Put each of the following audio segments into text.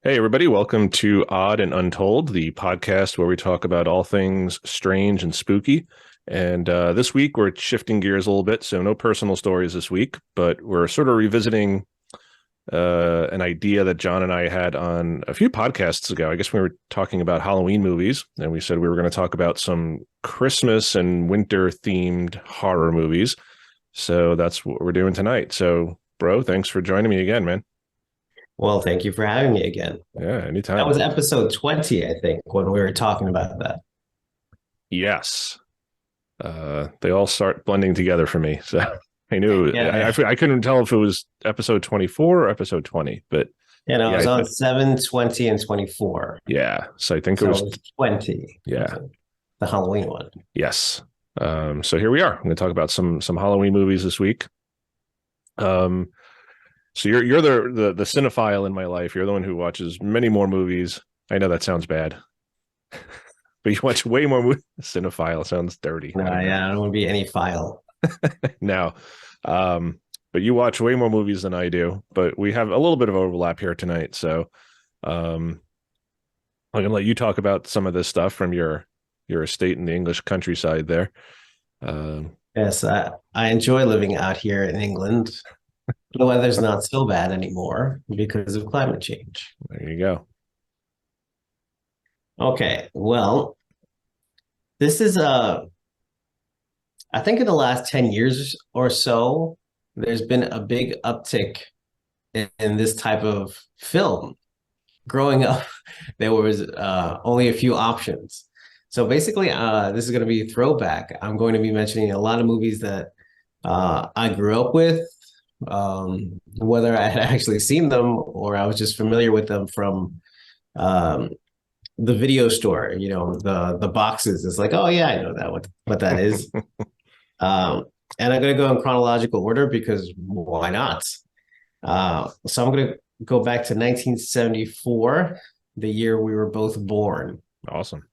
Hey, everybody, welcome to Odd and Untold, the podcast where we talk about all things strange and spooky. And this week, we're shifting gears a little bit. So, no personal stories this week, but we're sort of revisiting an idea that John and I had on a few podcasts ago. I guess we were talking about Halloween movies, and we said we were going to talk about some Christmas and winter themed horror movies. So, that's what we're doing tonight. So, bro, thanks for joining me again, man. Well, thank you for having me again. Yeah, That anytime. was episode 20, I think, when we were talking about that. Yes. They all start blending together for me. So I knew Yeah, I couldn't tell if it was episode 24 or episode 20, but I yeah, was on 7, 20, and 24. yeah. So I think it So was, it was 20, yeah, the Halloween one. yes. So here we are. I'm going to talk about some Halloween movies this week. Um, so you're the cinephile in my life. You're the one who watches many more movies. I know that sounds bad, but you watch way more movies. Cinephile sounds dirty. No, I don't know. yeah, I don't want to be any file. Now, but you watch way more movies than I do, but we have a little bit of overlap here tonight. So um, I'm gonna let you talk about some of this stuff from your estate in the English countryside there. Um, Yes, I enjoy living out here in England. The weather's not so bad anymore because of climate change. there you go. Okay, well, this is I think in the last 10 years or so, there's been a big uptick in this type of film. Growing up, there was only a few options. So basically, this is going to be a throwback. I'm going to be mentioning a lot of movies that I grew up with, whether I had actually seen them or I was just familiar with them from um, the video store. You know, the boxes. It's like, oh yeah, I know that what that is. Um, and I'm going to go in chronological order because why not? So I'm going to go back to 1974, the year we were both born. Awesome.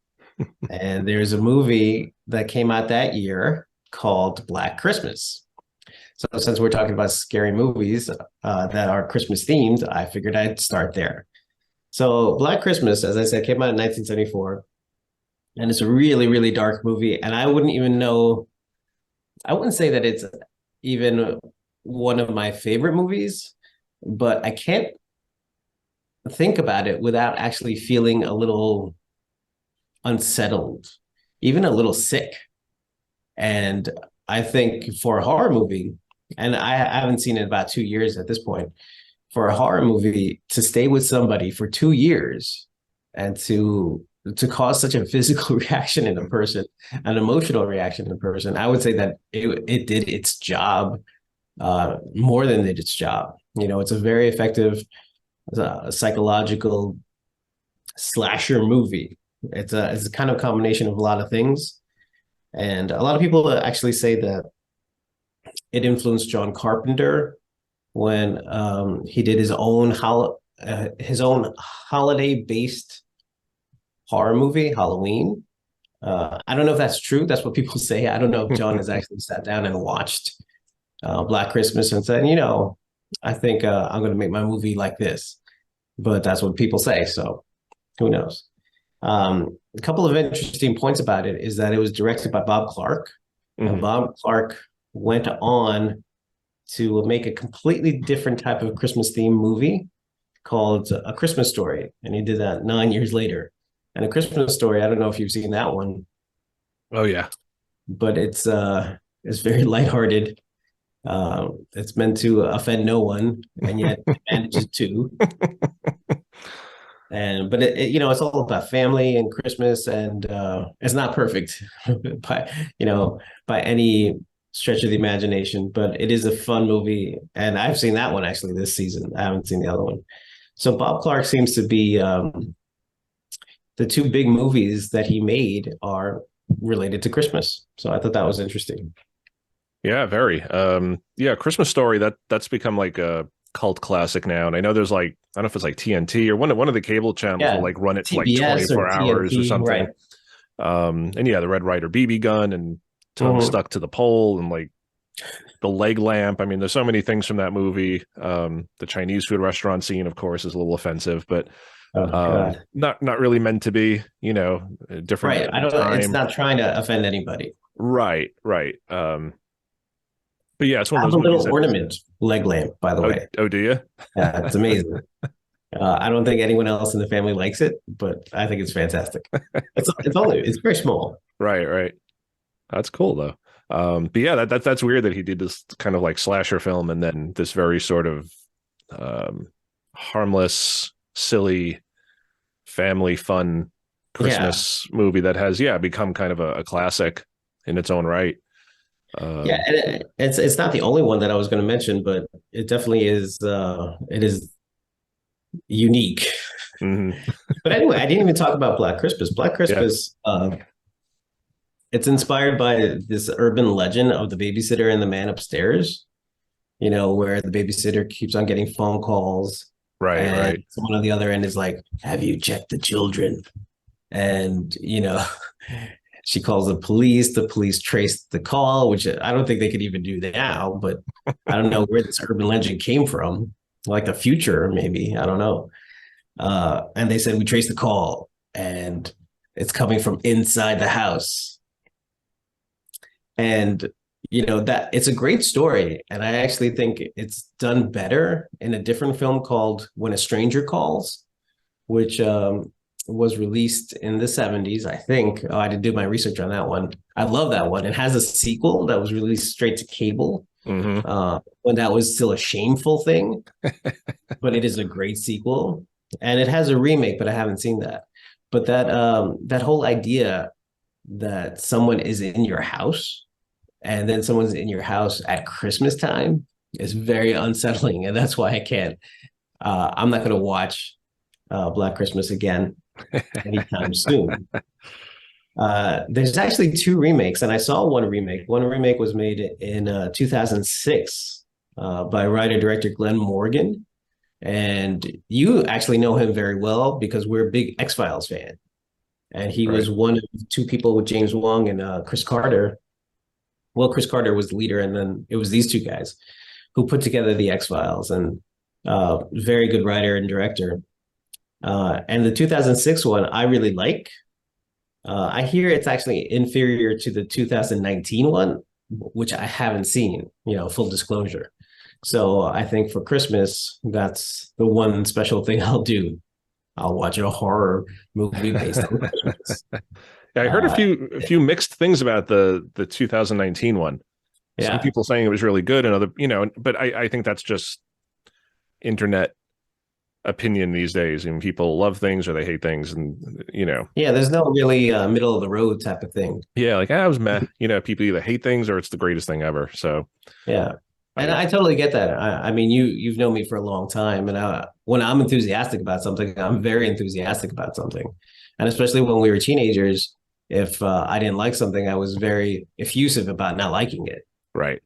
And there's a movie that came out that year called Black Christmas. So since we're talking about scary movies that are Christmas themed, I figured I'd start there. So Black Christmas, as I said, came out in 1974, and it's a really, really dark movie. And I wouldn't say that it's even one of my favorite movies, but I can't think about it without actually feeling a little unsettled, even a little sick. And I think for a horror movie, and I haven't seen it in about 2 years at this point, for a horror movie to stay with somebody for 2 years and to cause such a physical reaction in a person, an emotional reaction in a person, I would say that it did its job more than did its job. You know, it's a very effective psychological slasher movie. It's a kind of combination of a lot of things, and a lot of people actually say that it influenced John Carpenter when he did his own holiday based horror movie, Halloween. I don't know if that's true. That's what people say. I don't know if John has actually sat down and watched Black Christmas and said, you know, I think I'm going to make my movie like this. But that's what people say. So who knows? A couple of interesting points about it is that it was directed by Bob Clark, and Mm-hmm. Bob Clark went on to make a completely different type of Christmas themed movie called A Christmas Story, and he did that 9 years later. And A Christmas Story, I don't know if you've seen that one, Oh yeah. but it's very lighthearted. It's meant to offend no one, and yet it manages to. And but you know, it's all about family and Christmas, and it's not perfect by by any stretch of the imagination, but it is a fun movie, and I've seen that one actually this season. I haven't seen the other one. So Bob Clark seems to be the two big movies that he made are related to Christmas. So I thought that was interesting. Yeah, very. Yeah, Christmas Story, that's become like a cult classic now. And I know there's like, I don't know if it's like TNT or one of the cable channels will Yeah, like run it for like TBS or 24 hours or TNT, something. right? And yeah, the Red Ryder BB gun and tongue Mhm. stuck to the pole and like the leg lamp. I mean, there's so many things from that movie. The Chinese food restaurant scene, of course, is a little offensive, but Oh God. Not really meant to be, different Right. I different don't, it's time. not trying to offend anybody. Right, right. But yeah, it's one I of have those a movies little that, ornament leg lamp, by the oh, way. oh, do you? Yeah, it's amazing. I don't think anyone else in the family likes it, but I think it's fantastic. It's very small. Right, right. That's cool though. But yeah, that's weird that he did this kind of like slasher film and then this very sort of um, harmless, silly, family fun Yeah. Christmas movie that has become kind of a classic in its own right. Yeah, and it's not the only one that I was going to mention, but it definitely is it is unique. Mhm. But anyway, I didn't even talk about Black Christmas. Black Yeah, Christmas it's inspired by this urban legend of the babysitter and the man upstairs, where the babysitter keeps on getting phone calls right, and right. someone on the other end is like, "Have you checked the children?" And, she calls the police trace the call, which I don't think they could even do now, but I don't know where this urban legend came from, like the future, maybe. I don't know. And they said, we traced the call and it's coming from inside the house. And, that it's a great story. And I actually think it's done better in a different film called When a Stranger Calls, which was released in the 70s, I think. Oh, I did do my research on that one. I love that one. It has a sequel that was released straight to cable Hmm. when that was still a shameful thing, but it is a great sequel. And it has a remake, but I haven't seen that. But that whole idea that someone is in your house and then someone's in your house at Christmas time is very unsettling. And that's why I'm not going to watch Black Christmas again anytime soon. There's actually two remakes, and I saw one remake. One remake was made in 2006 by writer director Glenn Morgan, and you actually know him very well because we're a big X Files fan, and he Right. was one of two people with James Wong and Chris Carter. Well, Chris Carter was the leader, and then it was these two guys who put together the X Files, and very good writer and director. And the 2006 one I really like. I hear it's actually inferior to the 2019 one, which I haven't seen, full disclosure. So I think for Christmas, that's the one special thing I'll do. I'll watch a horror movie based on Christmas. Yeah, I heard a Uh, few mixed things about the 2019 one. Some yeah. people saying it was really good, and other, but I think that's just internet opinion these days. And people love things or they hate things, and Yeah, there's no really middle of the road type of thing. yeah, like I was meh. People either hate things or it's the greatest thing ever. So Yeah. And I I totally get that. I mean, you've known me for a long time, and when I'm enthusiastic about something, I'm very enthusiastic about something. And especially when we were teenagers, if I didn't like something, I was very effusive about not liking it. right.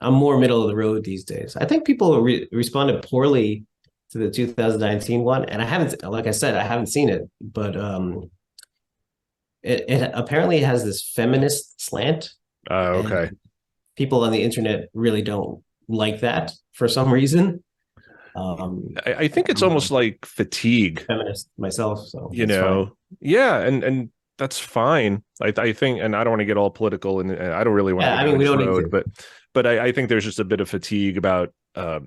I'm more middle of the road these days. I think people responded poorly to the 2019 one, and I haven't, like I said, I haven't seen it, but it apparently has this feminist slant, and Okay. people on the internet really don't like that for some reason. I think it's I'm almost a like fatigue, feminist myself, so you it's fine. know. Yeah, and that's fine. I think, and I don't want to get all political, and I don't really want to Yeah, go I down mean, we this don't need road, to. but I think there's just a bit of fatigue about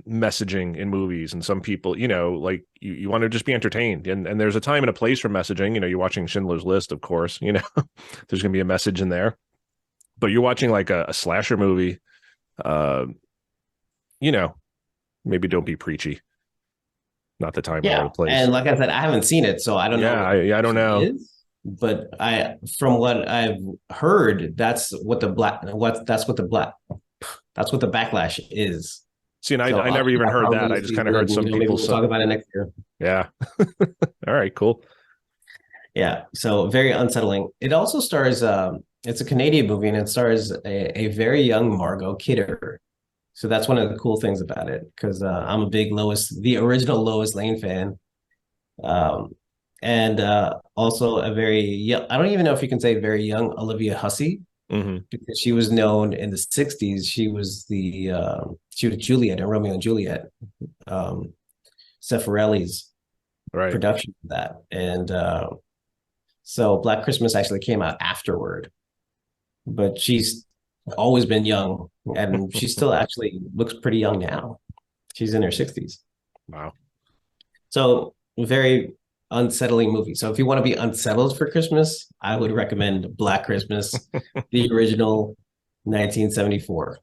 messaging in movies, and some people, like you want to just be entertained, and there's a time and a place for messaging. You're watching Schindler's List, of course. There's gonna be a message in there, but you're watching like a slasher movie. Uh, you know, Maybe don't be preachy. Not the time nor Yeah, the place. and like I said, I haven't seen it, so I don't know Yeah, what the I don't reaction know. is. But from what I've heard, that's what the backlash is. See, and So I never even I'll heard that. probably I just see kind of good, heard some maybe people we'll say, talk about it next year. yeah. All right, cool. Yeah, so very unsettling. It also stars, it's a Canadian movie and it stars a very young Margot Kidder. So that's one of the cool things about it because I'm a big the original Lois Lane fan. Um, and also a very young, I don't even know if you can say very young Olivia Hussey Hmm. because she was known in the 60s. She was Juliet in Romeo and Juliet, Zeffirelli's Right. production of that. And so Black Christmas actually came out afterward, but she's always been young, and she still actually looks pretty young now. She's in her 60s. Wow. So very unsettling movie. So if you want to be unsettled for Christmas, I would recommend Black Christmas, the original 1974.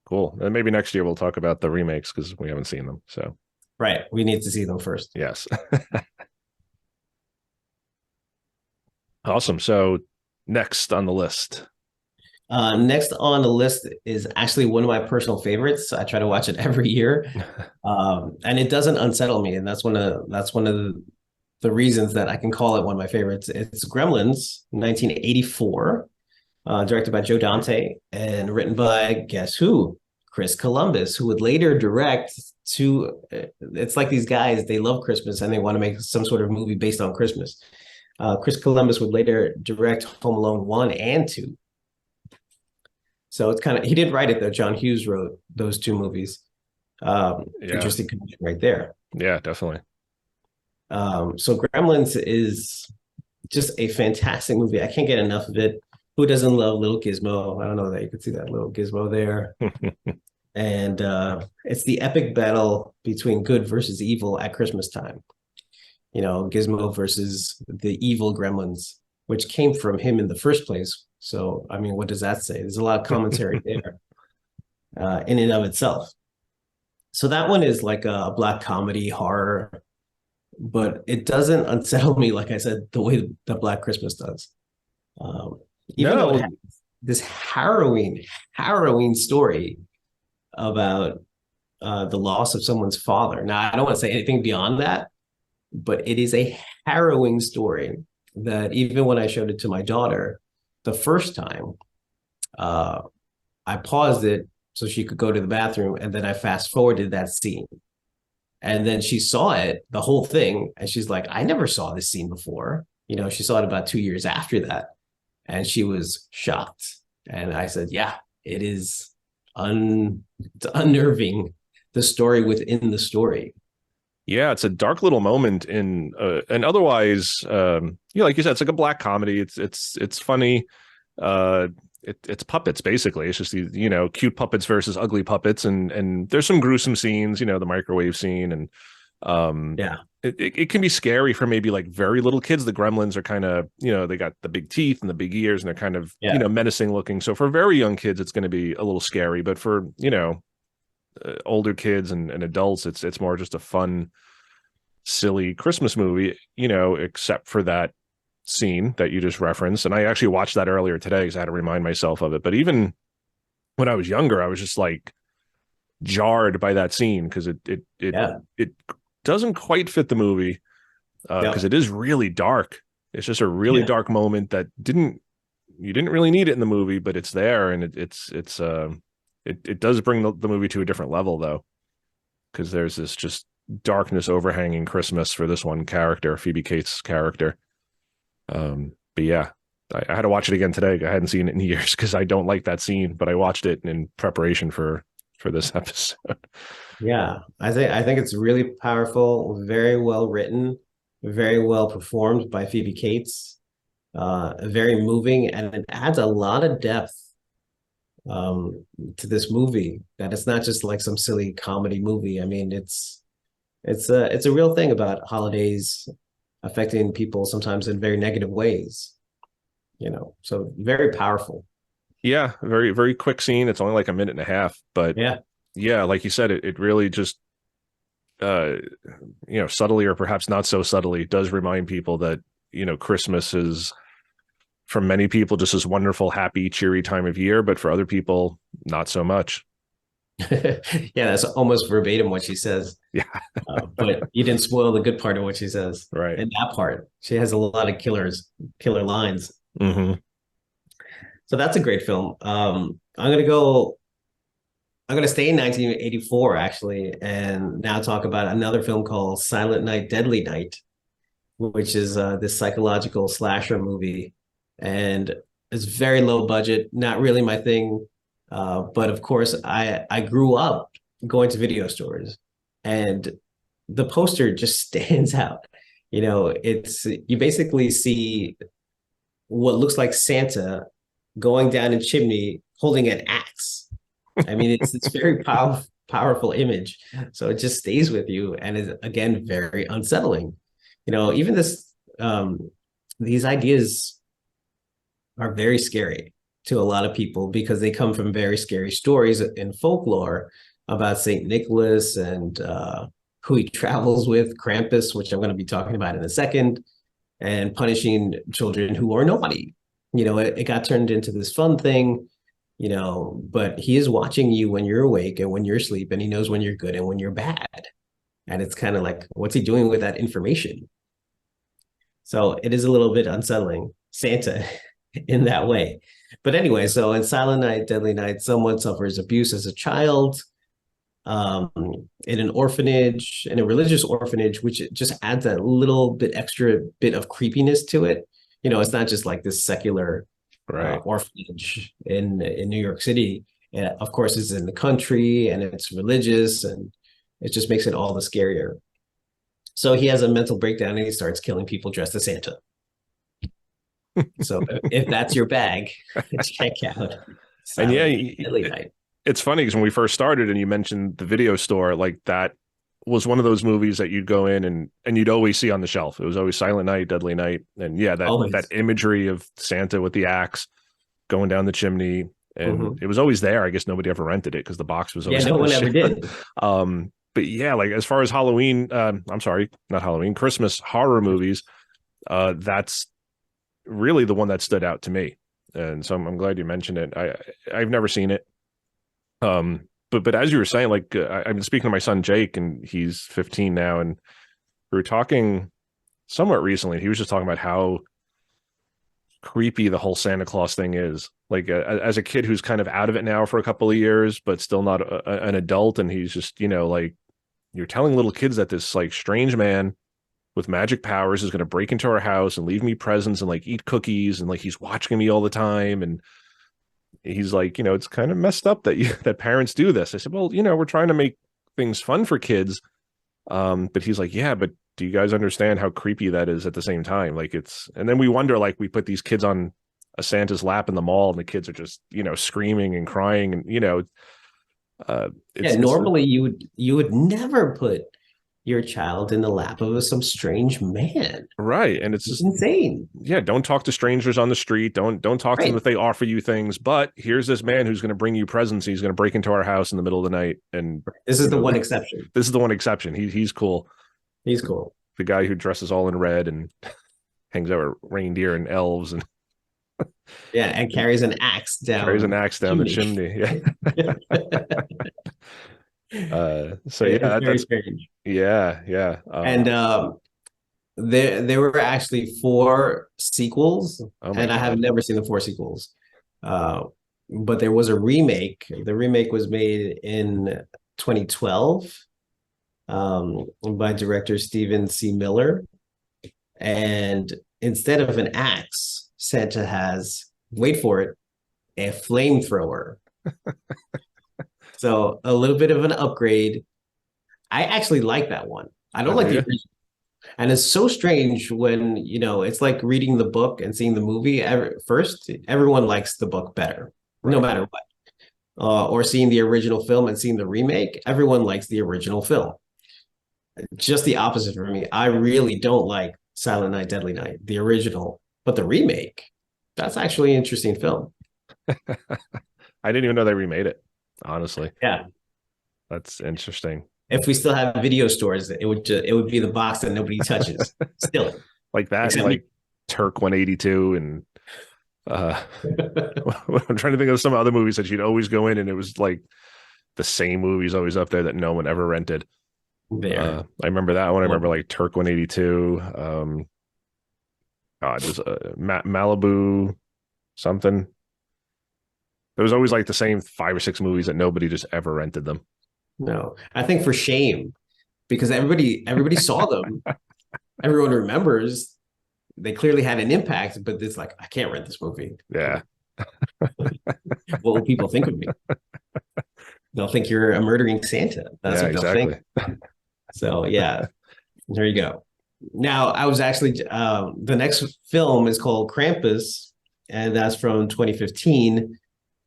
Cool. And maybe next year we'll talk about the remakes because we haven't seen them. So Right. We need to see them first. yes. Awesome. So next on the list. Next on the list is actually one of my personal favorites. I try to watch it every year, and it doesn't unsettle me, and that's one of the reasons that I can call it one of my favorites. It's Gremlins, 1984, directed by Joe Dante and written by guess who? Chris Columbus, who would later direct to. It's like these guys, they love Christmas and they want to make some sort of movie based on Christmas. Chris Columbus would later direct Home Alone 1 and 2. So it's kind of, he didn't write it though. John Hughes wrote those two movies. Yeah. Interesting connection right there. Yeah, definitely. So Gremlins is just a fantastic movie. I can't get enough of it. Who doesn't love little Gizmo? I don't know that you could see that little Gizmo there. And it's the epic battle between good versus evil at Christmas time. You know, Gizmo versus the evil gremlins, which came from him in the first place. So, I mean, what does that say? There's a lot of commentary there in and of itself. So that one is like a black comedy horror, but it doesn't unsettle me, like I said, the way that Black Christmas does. Even though it has this harrowing story about the loss of someone's father. Now, I don't want to say anything beyond that, but it is a harrowing story that even when I showed it to my daughter the first time, I paused it so she could go to the bathroom, and then I fast forwarded that scene. And then she saw it, the whole thing, and she's like, I never saw this scene before. You know, she saw it about 2 years after that, and she was shocked. And I said, yeah, it is it's unnerving, the story within the story. Yeah, it's a dark little moment in and otherwise, like you said, it's like a black comedy. It's funny. It's puppets basically. It's just these, cute puppets versus ugly puppets, and there's some gruesome scenes. The microwave scene, and Yeah. it can be scary for maybe like very little kids. The gremlins are kind of, they got the big teeth and the big ears, and they're kind of, Yeah. menacing looking. So for very young kids, it's going to be a little scary. But for, older kids and adults, it's more just a fun, silly Christmas movie, except for that scene that you just referenced. And I actually watched that earlier today because I had to remind myself of it. But even when I was younger, I was just like jarred by that scene because it doesn't quite fit the movie because it is really dark. It's just a really dark moment that you didn't really need it in the movie, but it's there, and it does bring the movie to a different level though, because there's this just darkness overhanging Christmas for this one character, Phoebe Cates' character. But yeah, I had to watch it again today. I hadn't seen it in years because I don't like that scene, but I watched it in preparation for this episode. Yeah, I think it's really powerful, very well written, very well performed by Phoebe Cates, very moving, and it adds a lot of depth to this movie. That it's not just like some silly comedy movie. I mean, it's a real thing about holidays affecting people sometimes in very negative ways. So very powerful. Yeah, very, very quick scene. It's only like a minute and a half, but yeah, like you said, it really just, subtly or perhaps not so subtly does remind people that, Christmas is for many people just this wonderful, happy, cheery time of year, but for other people, not so much. Yeah, that's almost verbatim what she says. Yeah. But you didn't spoil the good part of what she says. Right. And that part, she has a lot of killer lines. Mm-hmm. So that's a great film. I'm gonna stay in 1984 actually, and now talk about another film called Silent Night, Deadly Night, which is this psychological slasher movie, and it's very low budget, not really my thing. But of course, I grew up going to video stores, and the poster just stands out. It's you basically see what looks like Santa going down a chimney holding an axe. I mean, it's this very powerful image. So it just stays with you and is again very unsettling. Even these ideas are very scary to a lot of people because they come from very scary stories in folklore about Saint Nicholas and who he travels with, Krampus, which I'm going to be talking about in a second, and punishing children who are naughty. It got turned into this fun thing, but he is watching you when you're awake and when you're asleep, and he knows when you're good and when you're bad. And it's kind of like, what's he doing with that information? So it is a little bit unsettling, Santa, in that way. But anyway, so in Silent Night, Deadly Night, someone suffers abuse as a child um, in an orphanage, in a religious orphanage, which just adds that little bit extra bit of creepiness to it. It's not just like this secular Right. orphanage in New York City. Of course, it's in the country and it's religious, and it just makes it all the scarier. So he has a mental breakdown and he starts killing people dressed as Santa. So if that's your bag, check out And yeah, Silent Deadly Night. it's funny because when we first started and you mentioned the video store, like that was one of those movies that you'd go in and you'd always see on the shelf. It was always Silent Night, Deadly Night. And yeah, that Always. imagery of Santa with the axe going down the chimney. And it was always there. I guess nobody ever rented it because the box was Yeah, always no one ever did. But yeah, like as far as Halloween, I'm sorry, not Halloween, Christmas horror movies, that's really the one that stood out to me. And so I'm glad you mentioned it. I've never seen it. But as you were saying, like I've been speaking to my son Jake, and he's 15 now, and we were talking somewhat recently. He was just talking about how creepy the whole Santa Claus thing is. Like as a kid who's kind of out of it now for a couple of years, but still not an adult, and he's just like you're telling little kids that this like strange man with magic powers is going to break into our house and leave me presents and like eat cookies, and like he's watching me all the time. And he's like, it's kind of messed up that that parents do this. I said, well, we're trying to make things fun for kids. But he's like, yeah, but do you guys understand how creepy that is at the same time? Like and then we wonder, like we put these kids on a Santa's lap in the mall and the kids are just, screaming and crying and, Yeah, normally you would never put your child in the lap of some strange man. right. And it's It's just, insane. yeah, don't talk to strangers on the street. Don't talk to them Right. if they offer you things. But here's this man who's going to bring you presents. He's going to break into our house in the middle of the night. And This is the one exception. this is the one exception. He's cool. He's cool. The guy who dresses all in red and hangs out with reindeer and elves and Yeah, and carries an axe down. carries an axe down the chimney. Yeah. So yeah, It's very that's strange. yeah. And there were actually four sequels, Oh my and I have God. never seen the four sequels. Uh, but there was a remake. The remake was made in 2012 by director Stephen C. Miller. And instead of an axe, Santa has, wait for it, a flamethrower. So a little bit of an upgrade. I actually like that one. I don't Oh, like the yeah. original. And it's so strange when, it's like reading the book and seeing the movie. First, everyone likes the book better, no Right. matter what. Or seeing the original film and seeing the remake, everyone likes the original film. Just the opposite for me. I really don't like Silent Night, Deadly Night, the original, but the remake, that's actually an interesting film. I didn't even know they remade it. Honestly, Yeah. that's interesting. If we still have video stores, it would be the box that nobody touches still, Like that, and except like Turk 182, and uh, I'm trying to think of some other movies that you'd always go in, and it was like the same movies always up there that no one ever rented. there. I remember that one. I remember like Turk 182. Just Malibu something. There was always like the same 5 or 6 movies that nobody just ever rented them. No, I think for shame, because everybody saw them. Everyone remembers they clearly had an impact, but it's like, I can't rent this movie. Yeah. What will people think of me? They'll think you're a murdering Santa. That's Yeah, what they'll exactly. think. So yeah, there you go. Now I was actually the next film is called Krampus, and that's from 2015,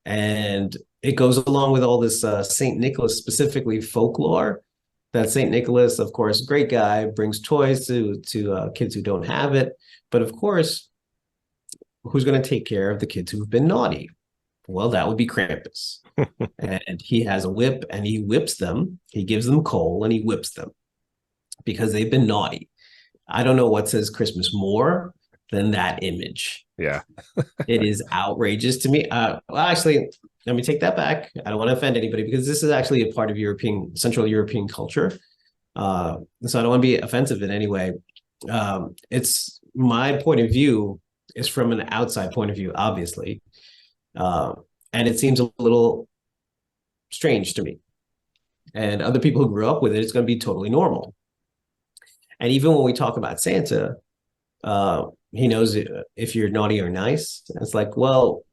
and it goes along with all this Saint Nicholas specifically folklore. That Saint Nicholas, of course, great guy, brings toys to kids who don't have it, but of course, who's going to take care of the kids who've been naughty? Well, that would be Krampus. And he has a whip and he whips them. He gives them coal and he whips them because they've been naughty. I don't know what says Christmas more than that image. Yeah. It is outrageous to me. Well, actually, let me take that back. I don't want to offend anybody because this is actually a part of Central European culture. So I don't want to be offensive in any way. It's my point of view is from an outside point of view, obviously. And it seems a little strange to me. And other people who grew up with it, it's going to be totally normal. And even when we talk about Santa, he knows if you're naughty or nice. It's like, well,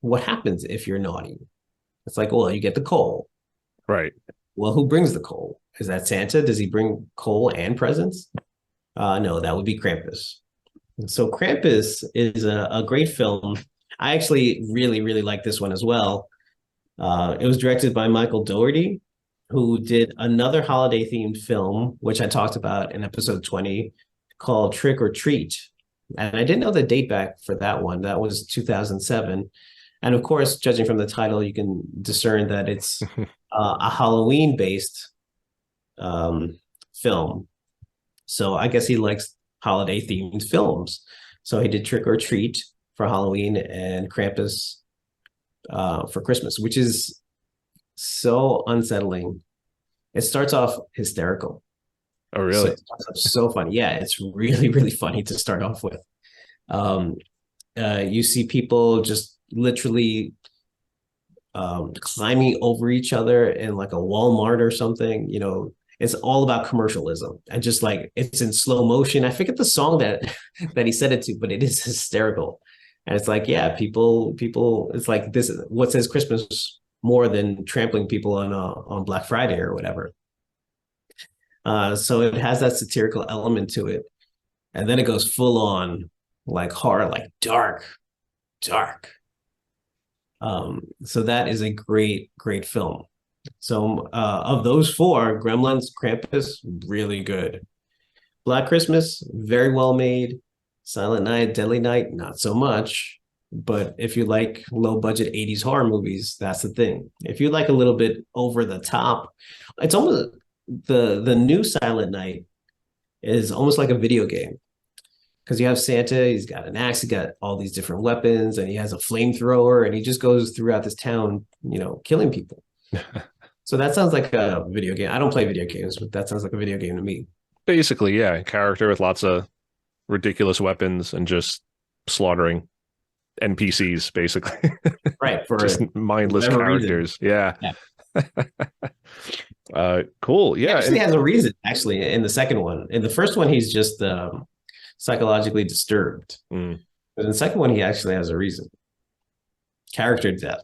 what happens if you're naughty? It's like, well, you get the coal. Right. Well, who brings the coal? Is that Santa? Does he bring coal and presents? No, that would be Krampus. So Krampus is a great film. I actually really, really like this one as well. It was directed by Michael Dougherty, who did another holiday themed film, which I talked about in episode 20, called Trick or Treat. And I didn't know the date back for that one. That was 2007. And of course, judging from the title, you can discern that it's a Halloween based film. So I guess he likes holiday themed films. So he did Trick or Treat for Halloween and Krampus for Christmas, which is so unsettling. It starts off hysterical. Oh, So really? it starts off so funny. Yeah, it's really, really funny to start off with. Um, you see people just literally climbing over each other in like a Walmart or something. It's all about commercialism and just like it's in slow motion. I forget the song that that he said it to, but it is hysterical. And it's like, yeah, people. It's like this. What says Christmas more than trampling people on Black Friday or whatever? So it has that satirical element to it, and then it goes full on like horror, like dark, dark. So that is a great, great film. So of those four, Gremlins, Krampus, really good. Black Christmas, very well made. Silent Night, Deadly Night, not so much. But if you like low budget 80s horror movies, that's the thing. If you like a little bit over the top, it's almost the new Silent Night is almost like a video game because you have Santa, he's got an axe, he got all these different weapons, and he has a flamethrower, and he just goes throughout this town, killing people. So that sounds like a video game. I don't play video games, but that sounds like a video game to me. Basically, yeah. Character with lots of ridiculous weapons and just slaughtering NPCs, basically. Right, for Just mindless whatever reason. characters. Yeah. Yeah. Cool. He Yeah. actually has a reason, actually, in the second one. In the first one, he's just psychologically disturbed. Mm. But in the second one, he actually has a reason. Character death.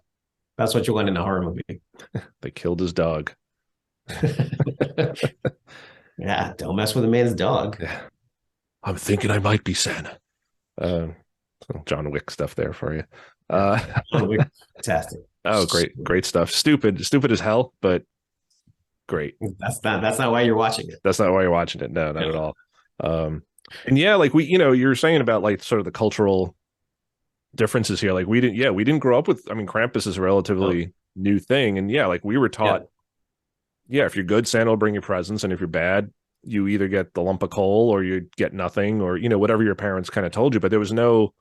That's what you want in a horror movie. They killed his dog. Yeah, don't mess with a man's dog. Yeah. I'm thinking I might be Santa. John Wick stuff there for you. Fantastic. Oh, great stuff. Stupid as hell, but great. That's not why you're watching it. That's not why you're watching it. No, not at all. And yeah, like you're saying about like sort of the cultural differences here. Like we didn't grow up with. I mean, Krampus is a relatively new thing, and yeah, like we were taught. Yeah, if you're good, Santa will bring you presents, and if you're bad, you either get the lump of coal or you get nothing, or whatever your parents kind of told you. But there was no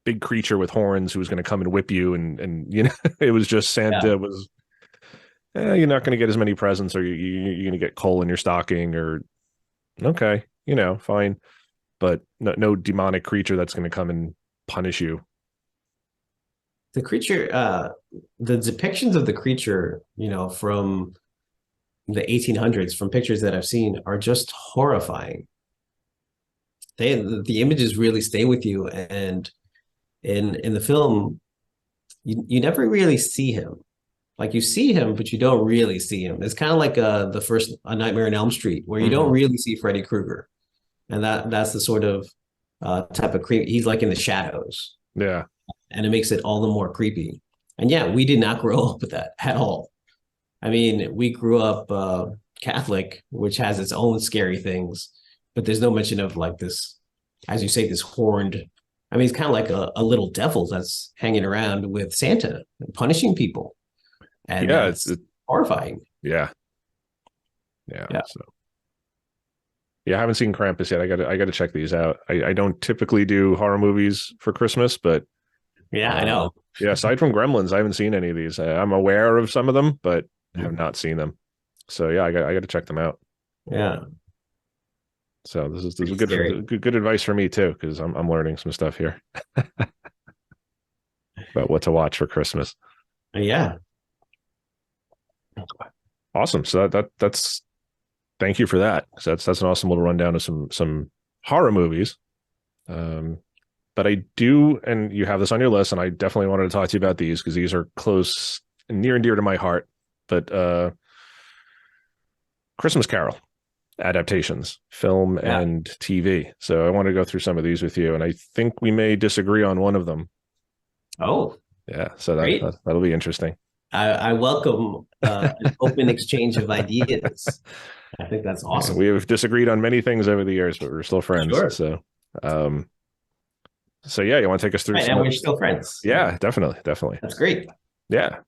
big creature with horns who was going to come and whip you, and it was just Santa was. You're not going to get as many presents, or you're going to get coal in your stocking, or okay, fine, but no demonic creature that's going to come and punish you. The creature, the depictions of the creature, from the 1800s, from pictures that I've seen, are just horrifying. The images really stay with you, and in the film, you never really see him. Like you see him, but you don't really see him. It's kind of like the first A Nightmare on Elm Street, where you don't Hmm. really see Freddy Krueger, and that's the sort of type of creep. He's like in the shadows, Yeah. and it makes it all the more creepy. And yeah, we did not grow up with that at all. I mean, we grew up Catholic, which has its own scary things, but there's no mention of like this, as you say, this horned. I mean, it's kind of like a little devil that's hanging around with Santa and punishing people, and Yeah. that's horrifying. Yeah. Yeah. Yeah, So yeah, I haven't seen Krampus yet. I gotta check these out. I don't typically do horror movies for Christmas, but yeah, I uh, know. yeah, aside from Gremlins, I haven't seen any of these. I'm aware of some of them, but have Mhm. not seen them. So yeah, I got to check them out. Yeah, So this is pretty good for scary. good advice for me too, because I'm learning some stuff here about what to watch for Christmas. Yeah, Awesome. So that's thank you for that. So that's an awesome little rundown of some horror movies. Um, but I do, and you have this on your list, and I definitely wanted to talk to you about these because these are close and near and dear to my heart. But Christmas Carol adaptations, film yeah. and TV. So I want to go through some of these with you, and I think we may disagree on one of them. Oh, Yeah, so great. that'll be interesting. I welcome an open exchange of ideas. I think that's Yeah, awesome. we have disagreed on many things over the years, but we're still friends. Sure. Um, so yeah, you want to take us through Right, some? and we're still friends. So Yeah, definitely, definitely. that's great. Yeah.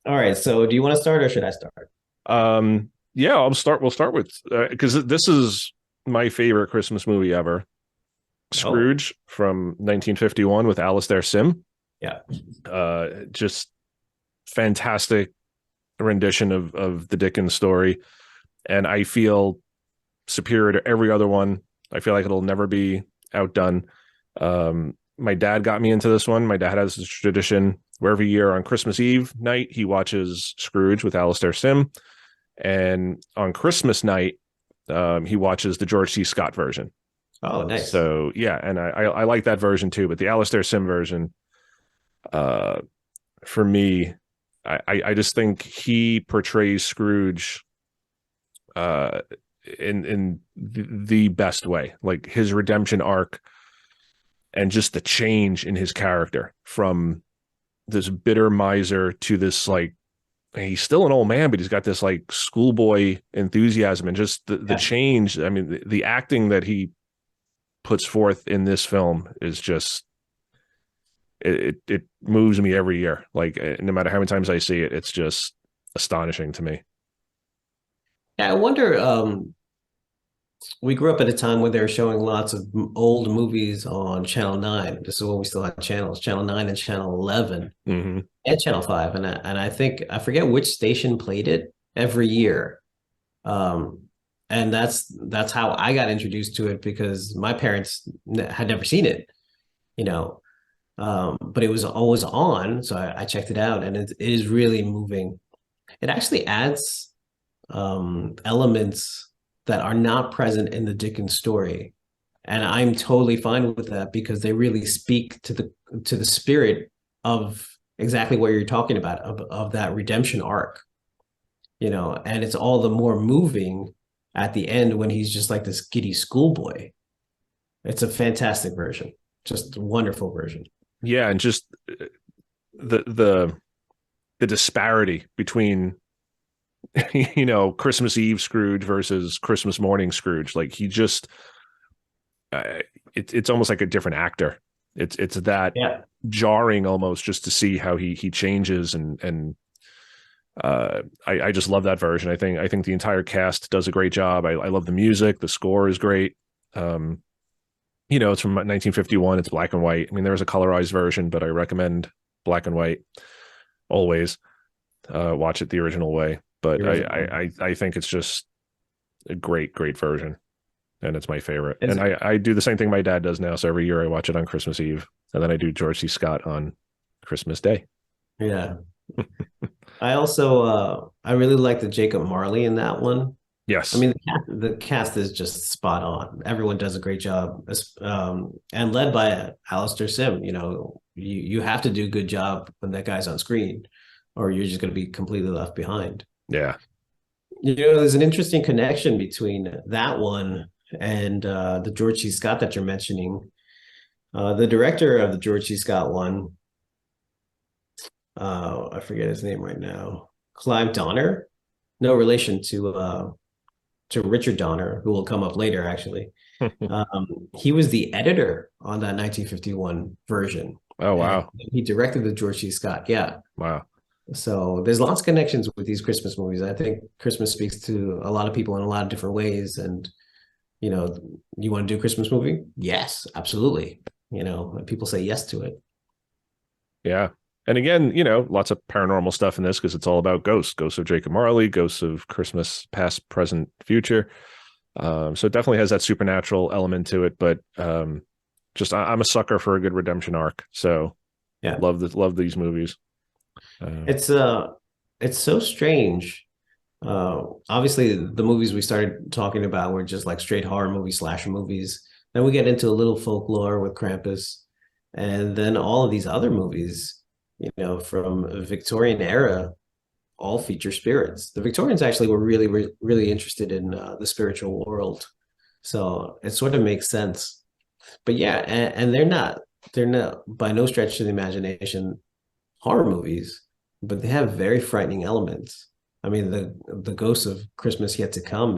All right. So do you want to start or should I start? Yeah, I'll start. We'll start with because this is my favorite Christmas movie ever. Oh, Scrooge from 1951 with Alastair Sim. yeah. Just fantastic rendition of the Dickens story, and I feel superior to every other one. I feel like it'll never be outdone. My dad got me into this one. My dad has this tradition where every year on Christmas Eve night he watches Scrooge with Alastair Sim, and on Christmas night he watches the George C. Scott version. Oh, nice. So yeah, and I like that version too, but the Alastair Sim version, uh, for me, I just think he portrays Scrooge uh in the best way. Like his redemption arc and just the change in his character from this bitter miser to this like he's still an old man, but he's got this like schoolboy enthusiasm and just the Yeah. change. I mean, the acting that he puts forth in this film is just it moves me every year. Like no matter how many times I see it, it's just astonishing to me. Yeah, I wonder, we grew up at a time when they were showing lots of old movies on Channel 9. This is when we still had channels, Channel 9 and Channel 11 Mm-hmm. and Channel 5. And I think I forget which station played it every year. Um, and that's how I got introduced to it because my parents had never seen it, you know. But it was always on, so I checked it out, and it is really moving. It actually adds elements that are not present in the Dickens story, and I'm totally fine with that because they really speak to the spirit of exactly what you're talking about of that redemption arc, and it's all the more moving at the end when he's just like this giddy schoolboy. It's a fantastic version, just a wonderful version. Yeah, and just the the the disparity between Christmas Eve Scrooge versus Christmas morning Scrooge. Like he just uh, it's almost like a different actor. It's that Yeah. jarring almost just to see how he changes and I just love that version. I think the entire cast does a great job. I love the music. The score is great. Um, it's from 1951. It's black and white. I mean, there's a colorized version, but I recommend black and white always. Watch it the original way. The But original one. I think it's just a great version, and it's my favorite. It's And I do the same thing my dad does now. So every year I watch it on Christmas Eve, and then I do George C. Scott on Christmas Day. Yeah. I also I really like the Jacob Marley in that one. I Yes. mean, the cast is just spot on. Everyone does a great job, and led by Alistair Sim. You have to do a good job when that guy's on screen. or you're just going to be completely left behind. Yeah. There's an interesting connection between that one and the George C. Scott that you're mentioning. The director of the George C. Scott one, I forget his name right now, Clive Donner, no relation to Richard Donner, who will come up later, actually. He was the editor on that 1951 version, Oh, and wow. he directed the George C. Scott. Yeah. Wow. So there's lots of connections with these Christmas movies. I think Christmas speaks to a lot of people in a lot of different ways. And, you want to do a Christmas movie? Yes, absolutely. People say yes to it. Yeah. And again, lots of paranormal stuff in this because it's all about ghosts of Jacob Marley, ghosts of Christmas, past, present, future. So it definitely has that supernatural element to it. But just I'm a sucker for a good redemption arc. So Yeah. love these movies. It's so strange. Obviously the movies we started talking about were just like straight horror movies, slasher movies. Then we get into a little folklore with Krampus. And then all of these other movies, from a Victorian era, all feature spirits. The Victorians actually were really interested in the spiritual world. So it sort of makes sense. But yeah, and they're not by no stretch of the imagination horror movies, but they have very frightening elements. I mean, the ghosts of Christmas Yet to Come,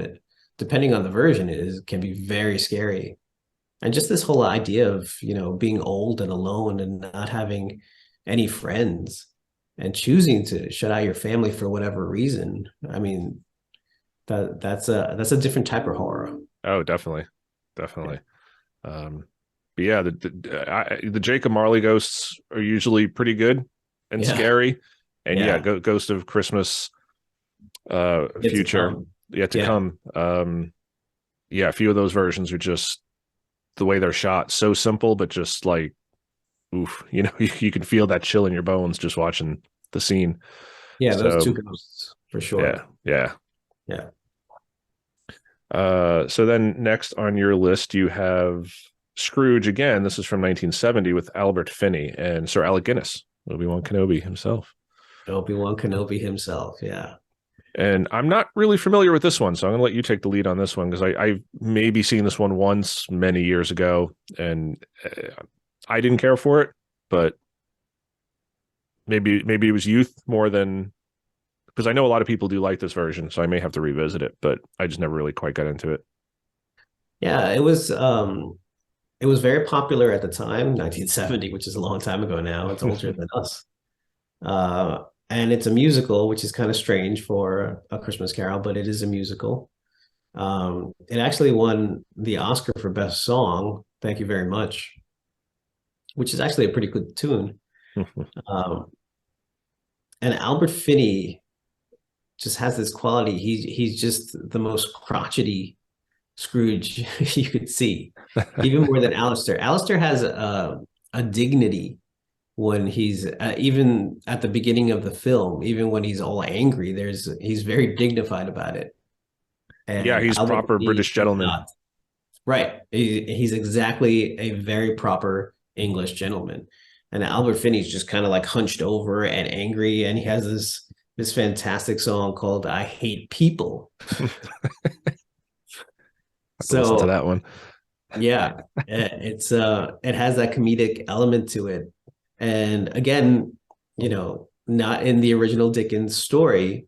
depending on the version, can be very scary. And just this whole idea of, being old and alone and not having any friends and choosing to shut out your family for whatever reason. I mean, that's a different type of horror. Oh, definitely. Definitely. But yeah, the Jacob Marley ghosts are usually pretty good and Yeah. scary. And yeah, Yeah. Ghost of Christmas Yet to future come. yet to Yeah. come. Yeah, a few of those versions are just the way they're shot, so simple, but just like oof, you can feel that chill in your bones just watching the scene. Yeah, those two So ghosts for yeah, sure. yeah. Yeah. So then next on your list you have Scrooge again. This is from 1970 with Albert Finney and Sir Alec Guinness, Obi-Wan Kenobi himself. Obi-Wan Kenobi himself. Yeah. And I'm not really familiar with this one, so I'm going to let you take the lead on this one because I've maybe seen this one once many years ago, and I didn't care for it, but maybe it was youth more than because I know a lot of people do like this version, so I may have to revisit it, but I just never really quite got into it. Yeah, it was very popular at the time, 1970, which is a long time ago now. It's older than us. And it's a musical, which is kind of strange for a Christmas Carol, but it is a musical. It actually won the Oscar for Best Song. Thank you very much, which is actually a pretty good tune. Um, and Albert Finney just has this quality. He's just the most crotchety Scrooge you could see, even more than Alistair. Alistair has a dignity when he's even at the beginning of the film, even when he's all angry, he's very dignified about it. Yeah, And he's Albert proper Finney British is gentleman. not. Right. He's exactly a very proper English gentleman. And Albert Finney's just kind of like hunched over and angry. And he has this fantastic song called I Hate People. Have to listen to So that one. yeah, it has that comedic element to it. And again, not in the original Dickens story,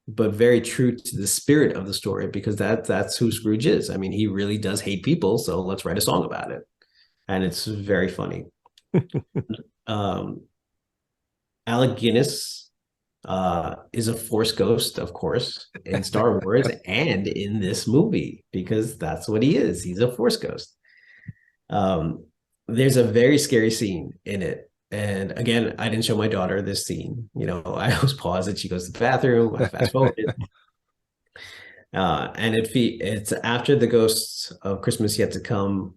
but very true to the spirit of the story because that's who Scrooge is. I mean, he really does hate people, so let's write a song about it. And it's very funny. Um, Alec Guinness is a Force ghost, of course, in Star Wars and in this movie because that's what he is. He's a Force ghost. Um, there's a very scary scene in it. And again, I didn't show my daughter this scene. I always pause it. She goes to the bathroom. I fast forward it. And it's after the ghosts of Christmas Yet to Come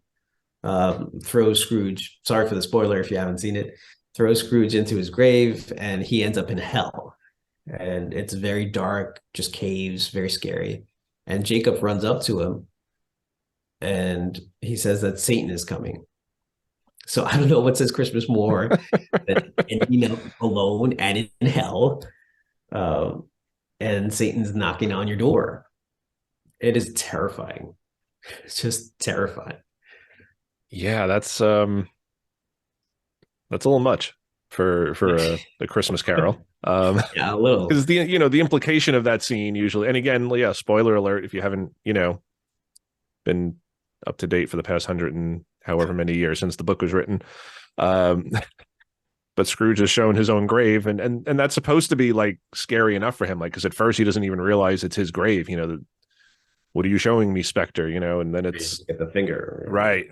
throws Scrooge. Sorry for the spoiler if you haven't seen it. Throws Scrooge into his grave, and he ends up in hell. And it's very dark, just caves, very scary. And Jacob runs up to him, and he says that Satan is coming. So I don't know what says Christmas more than ending up alone and in hell. um, and Satan's knocking on your door. It is terrifying. It's just terrifying. Yeah, that's a little much for a Christmas Carol. Yeah, a little. Because the implication of that scene usually, and again, yeah, spoiler alert if you haven't been up to date for the past 100 and however many years since the book was written. Um, but Scrooge has shown his own grave, and that's supposed to be like scary enough for him, like because at first he doesn't even realize it's his grave. What are you showing me, Spectre? And then You it's get the finger. right,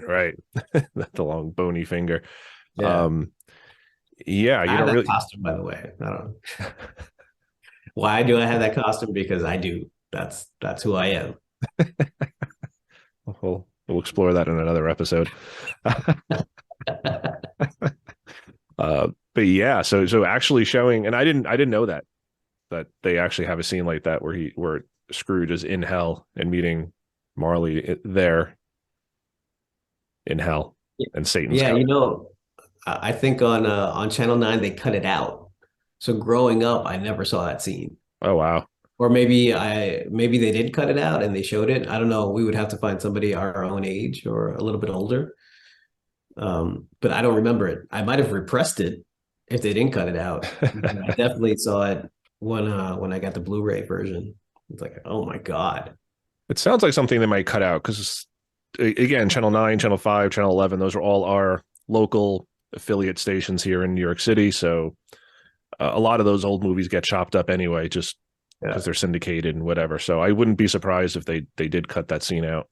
the long bony finger. Yeah. Um, yeah, I you have don't that really. costume, by the way. I don't know. Why do I have that costume? Because I do. That's who I am. We'll explore that in another episode. But yeah, so actually showing, and I didn't know that they actually have a scene like that where Scrooge is in hell and meeting Marley there in hell, and Satan's Yeah, coming. I think on Channel 9 they cut it out. So growing up, I never saw that scene. Oh wow, Or maybe they did cut it out and they showed it. I don't know. We would have to find somebody our own age or a little bit older. But I don't remember it. I might have repressed it if they didn't cut it out. But I definitely saw it when I got the Blu-ray version. It's like, oh my God. it sounds like something they might cut out because again, Channel 9, Channel 5, Channel 11, those are all our local affiliate stations here in New York City. So a lot of those old movies get chopped up anyway, just because Yeah. they're syndicated and whatever. So I wouldn't be surprised if they did cut that scene out.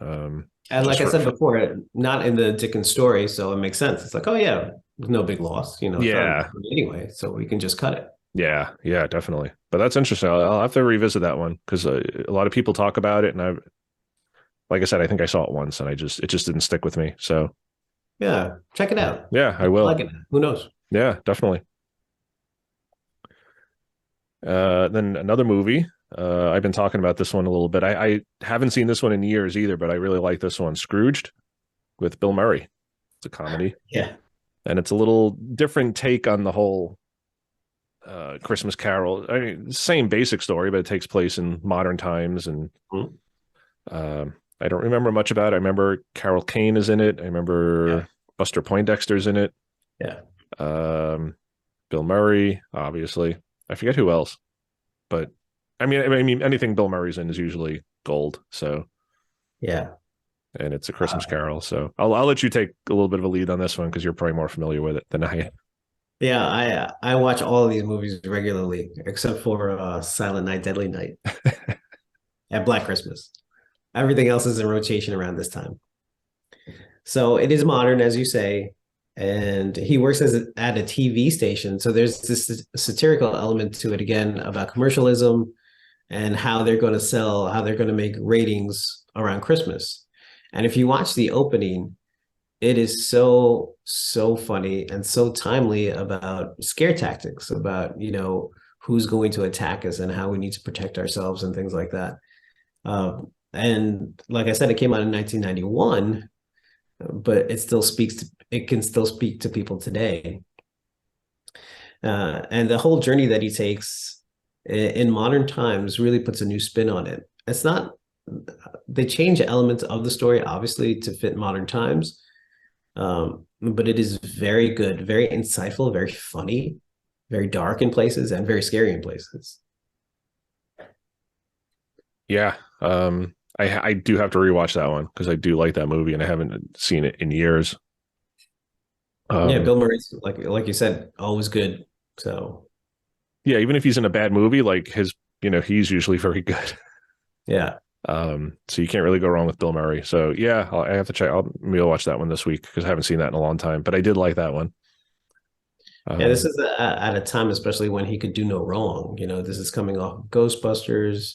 And Just like I said for before, not in the Dickens story, so it makes sense. It's like, oh yeah, no big loss. It's not yeah, anyway, so we can just cut it. yeah, definitely. But that's interesting. I'll have to revisit that one because a lot of people talk about it, and like I said, I think I saw it once, and it just didn't stick with me. So Yeah, check it out. yeah, I You might will. like it. Who knows? Yeah, definitely. Then another movie. I've been talking about this one a little bit. I haven't seen this one in years either, but I really like this one, Scrooged, with Bill Murray. It's a comedy, Yeah, and it's a little different take on the whole Christmas Carol. I mean, same basic story, but it takes place in modern times, and Mhm. I don't remember much about it. I remember Carol Kane is in it. I Yeah, remember Buster Poindexter's in it. yeah, Um, Bill Murray, obviously. I forget who else, but I mean, anything Bill Murray's in is usually gold. So, yeah. and it's a Christmas Uh, Carol. So I'll let you take a little bit of a lead on this one because you're probably more familiar with it than I am. yeah, I watch all of these movies regularly, except for Silent Night, Deadly Night, and Black Christmas. Everything else is in rotation around this time. So it is modern, as you say, and he works at a TV station. So there's this satirical element to it again about commercialism and how they're going to sell, how they're going to make ratings around Christmas. And if you watch the opening, it is so funny and so timely about scare tactics, about who's going to attack us and how we need to protect ourselves and things like that. And like I said, it came out in 1991, but it can still speak to people today. And the whole journey that he takes in modern times really puts a new spin on it. It's not They change elements of the story obviously to fit modern times, but it is very good, very insightful, very funny, very dark in places, and very scary in places. Yeah. I do have to rewatch that one because I do like that movie and I haven't seen it in years. Yeah, Um, Bill Murray's like you said, always good. So yeah, even if he's in a bad movie, like he's usually very good. yeah, So you can't really go wrong with Bill Murray. So yeah, I have to check. Maybe I'll watch that one this week because I haven't seen that in a long time. But I did like that one. yeah. This Um, is at a time, especially when he could do no wrong. This is coming off Ghostbusters,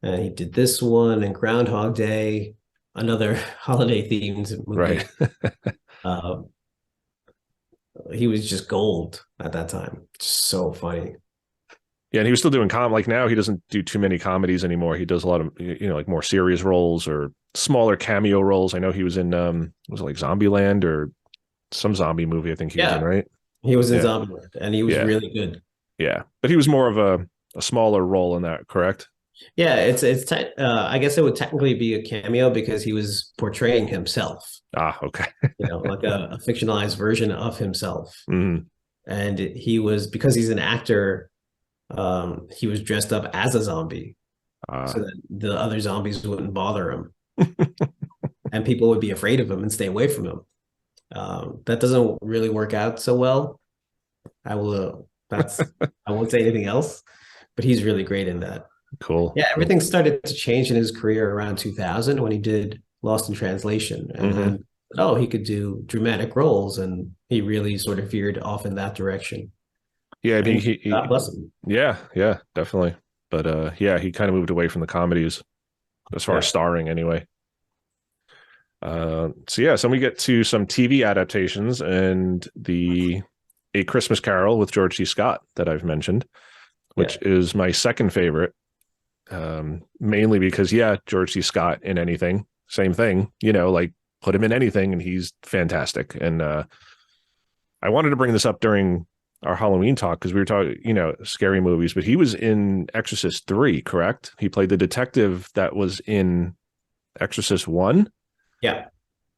and he did this one and Groundhog Day, another holiday themed right. movie. Uh, he was just gold at that time. So funny. Yeah, and he was still doing like now he doesn't do too many comedies anymore. He does a lot of like more serious roles or smaller cameo roles. I know he was in was it like Zombieland or some zombie movie I think he was in, Yeah, right? he was in Yeah. Zombieland, and he was Yeah. really good. Yeah, but he was more of a smaller role in that, correct? Yeah, I guess it would technically be a cameo because he was portraying himself, Ah, okay. like a fictionalized version of himself. Hmm. And he was because he's an actor, he was dressed up as a zombie so Ah, that the other zombies wouldn't bother him and people would be afraid of him and stay away from him. That doesn't really work out so well. I won't say anything else, but he's really great in that. cool. Yeah, Cool. everything started to change in his career around 2000 when he did Lost in Translation. And Hmm. then, oh, he could do dramatic roles, and he really sort of veered off in that direction. Yeah, And God bless him. yeah, yeah, definitely. But yeah, he kind of moved away from the comedies as far as Yeah, starring anyway. So yeah, so we get to some TV adaptations and the A Christmas Carol with George C. Scott that I've mentioned, which yeah, is my second favorite. Mainly because yeah, George C. Scott in anything, same thing, like put him in anything and he's fantastic. And I wanted to bring this up during our Halloween talk because we were talking, scary movies, but he was in Exorcist 3, correct? He played the detective that was in Exorcist 1. yeah.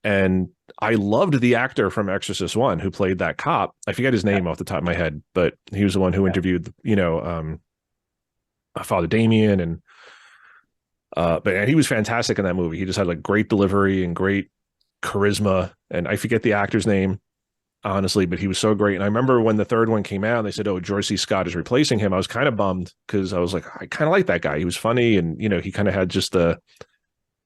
And I loved the actor from Exorcist 1 who played that cop. I forget his name off the top of my head, but he was the one who Yeah. interviewed, Father Damien. And but he was fantastic in that movie. He just had like great delivery and great charisma. And I forget the actor's name, honestly, but he was so great. And I remember when the third one came out, and they said, "Oh, George C. Scott is replacing him." I was kind of bummed because I was like, I kind of like that guy. He was funny, and he kind of had just a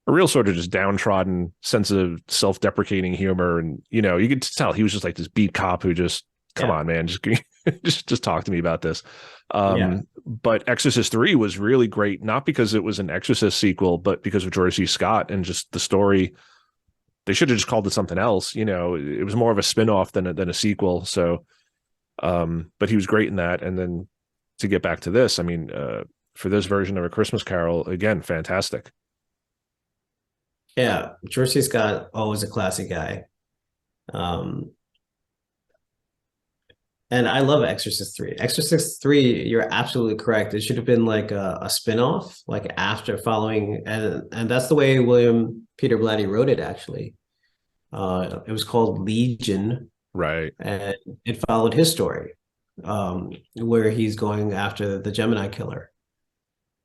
real sort of just downtrodden sense of self-deprecating humor, and you could tell he was just like this beat cop who just, come Yeah. on, man, just just talk to me about this. Yeah. But Exorcist 3 was really great, not because it was an Exorcist sequel, but because of George C. Scott and just the story. They should have just called it something else. It was more of a spin-off than a sequel. So, but he was great in that. And then to get back to this, I mean, for this version of A Christmas Carol, again, fantastic. Yeah. George C. Scott, always a classy guy. Um, and I love Exorcist 3. Exorcist 3, you're absolutely correct. It should have been like a spin-off, like after following, and that's the way William Peter Blatty wrote it, actually. It was called Legion, Right. and it followed his story, where he's going after the Gemini killer,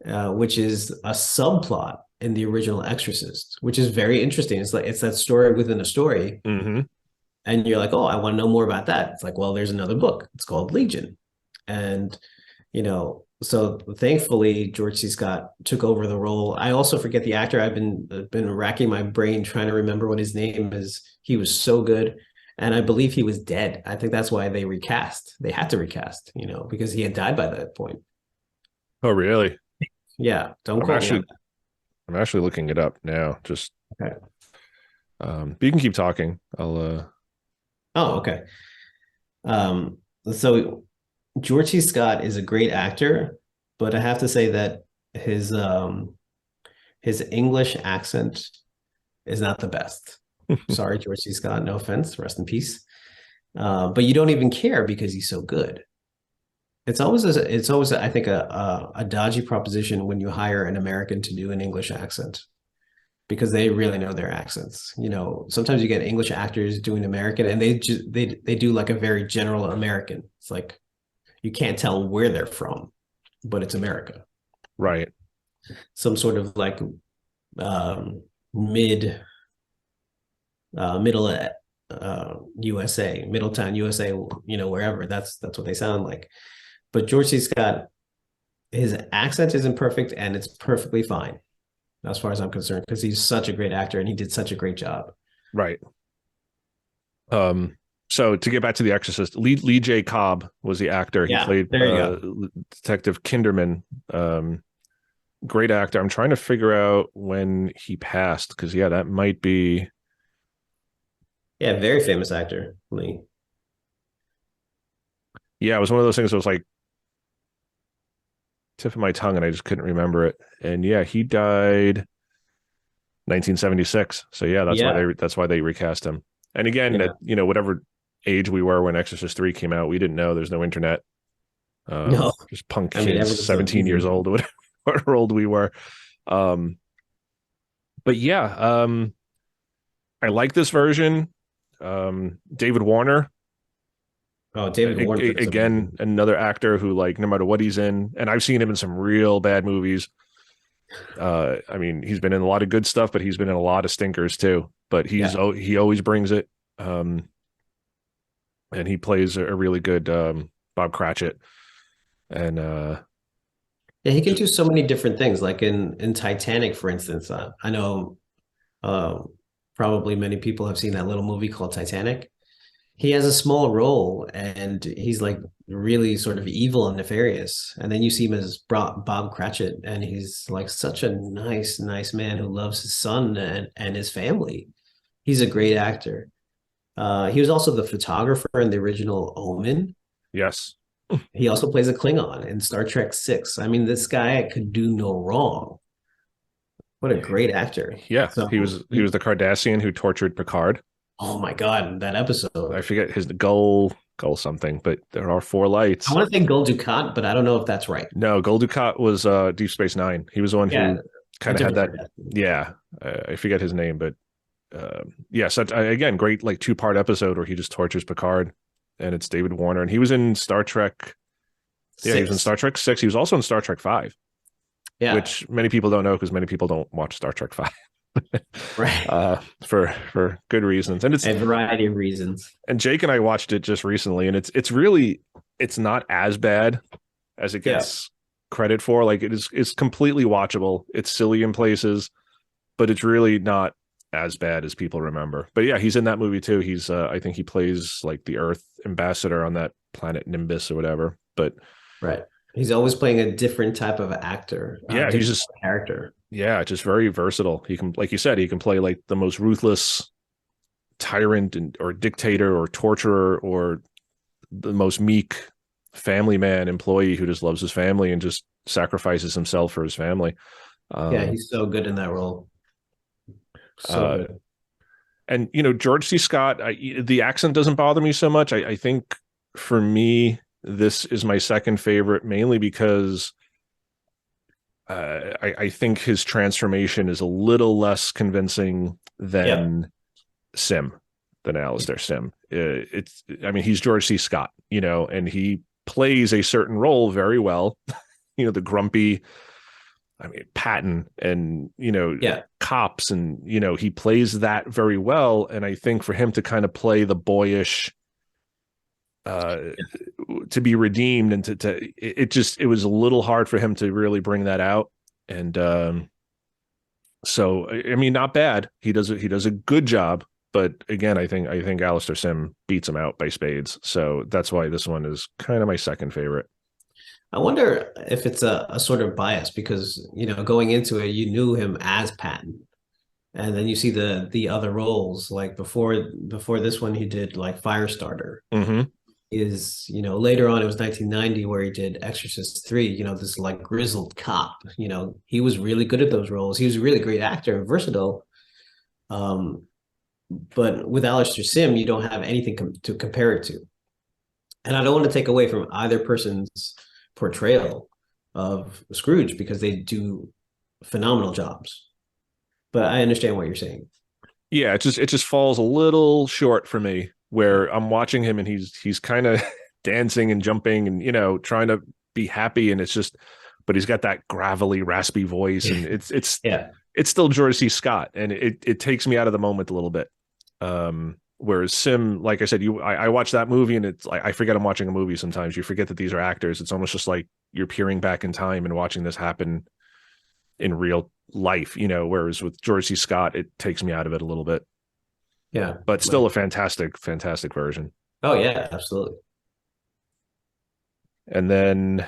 which is a subplot in the original Exorcist, which is very interesting. It's like it's that story within a story, Mm-hmm. and you're like, oh, I want to know more about that. It's like, well, there's another book. It's called Legion, and so thankfully George C. Scott took over the role. I also forget the actor. I've been racking my brain trying to remember what his name is. He was so good. And I believe he was dead. I think that's why they recast. They had to recast, because he had died by that point. Oh, really? Yeah, don't I'm quote me on actually I'm actually looking it up now. Just that. Okay. but you can keep talking. I'll Oh, okay. Um, so George C. Scott is a great actor, but I have to say that his um his English accent is not the best. Sorry, George C. Scott. No offense. Rest in peace. But you don't even care because he's so good. It's always I think a dodgy proposition when you hire an American to do an English accent because they really know their accents. Sometimes you get English actors doing American and they do like a very general American. It's like you can't tell where they're from, but it's America. right. Some sort of like um, mid middle USA, Middletown, USA, wherever. That's what they sound like. But George C. Scott, his accent isn't perfect, and it's perfectly fine as far as I'm concerned because he's such a great actor and he did such a great job. Right. So to get back to The Exorcist, Lee J. Cobb was the actor. He Yeah, played there you go. Detective Kinderman. Great actor. I'm trying to figure out when he passed because yeah, that might be. Yeah, very famous actor, Lee. Yeah, it was one of those things that was like tip of my tongue and I just couldn't remember it. And yeah, he died 1976. So yeah, Yeah, that's why they recast him. And again, yeah, at whatever age we were when Exorcist 3 came out, we didn't know there's no internet. No, Just punk I mean kids, everyone's so 17 years busy. old, whatever old we were. Um, but yeah, I like this version. David Warner, Oh, David Warner is again, amazing. another actor who, like, no matter what he's in, and I've seen him in some real bad movies. I mean, he's been in a lot of good stuff, but he's been in a lot of stinkers too. But Yeah. he always brings it. And he plays a really good Bob Cratchit. And Yeah, he can do so many different things. Like in Titanic, for instance. I know uh, probably many people have seen that little movie called Titanic. He has a small role, and he's like really sort of evil and nefarious. And then you see him as Bob Cratchit, and he's like such a nice man who loves his son and his family. He's a great actor. He was also the photographer in the original Omen. yes, He also plays a Klingon in Star Trek Six. I mean, this guy could do no wrong. What a great actor. yeah, So, he was the Cardassian who tortured Picard. oh my God, that I episode. forget his Gull something, but there are four I lights. want to say Gul Dukat, but I don't know if that's right. No, Gul Dukat was Deep Space Nine. He was the one Yeah, who a kind of had different that. Kardashian. Yeah, I forget his name, but yeah, such again great like two-part episode where he just tortures Picard, and it's David Warner, and he was in Star Trek. Yeah, he was in Six. Star Trek Six. He was also in Star Trek Five, Yeah, which many people don't know because many people don't watch Star Trek Five. right. For good reasons. And it's A variety of reasons. and Jake and I watched it just recently, and it's really it's not as bad as it Yeah. gets credit for. Like it's completely watchable. It's silly in places, but it's really not as bad as people remember. But yeah, he's in that movie too. He's I think he plays like the Earth ambassador on that planet Nimbus or whatever. But Right. He's always playing a different type of actor, yeah, he's different just character. yeah, just very versatile. He can, like you said, he can play like the most ruthless tyrant or dictator or torturer or the most meek family man employee who just loves his family and just sacrifices himself for his family. Yeah, Um, he's so good in that role. So uh, good. and George C. Scott, the accent doesn't bother me so much. I think for me, this is my second favorite, mainly because I think his transformation is a little less convincing Yeah. than Sim, than Alistair Sim. It's, I mean, he's George C. Scott, and he plays a certain role very well. The grumpy, I mean, Patton and, Yeah. cops, and, he plays that very well. And I think for him to kind of play the boyish, uh, to be redeemed and it was a little hard for him to really bring that out. And, so, I mean, not bad. He does a good job, but again, I think Alistair Sim beats him out by spades. So that's why this one is kind of my second favorite. I wonder if it's a sort of bias because, going into it, you knew him as Patton. And then you see the other roles. Like before this one, he did like Firestarter. Mm-hmm. Later on it was 1990 where he did Exorcist 3, this like grizzled cop. He was really good at those roles. He was a really great actor and versatile. Um, but with Alistair Sim, you don't have anything to compare it to. And I don't want to take away from either person's portrayal of Scrooge because they do phenomenal jobs. But I understand what you're saying. Yeah, it just falls a little short for me where I'm watching him and he's kind of dancing and jumping and trying to be happy, and it's just, but he's got that gravelly raspy voice, and Yeah. it's still George C. Scott, and it takes me out of the moment a little bit. Whereas Sim, like I said, I watch that movie and it's like I forget I'm watching a movie sometimes. You forget that these are actors. It's almost just like you're peering back in time and watching this happen in real life, whereas with George C. Scott, it takes me out of it a little bit. Yeah. But still Like, a fantastic version. oh yeah, absolutely. And then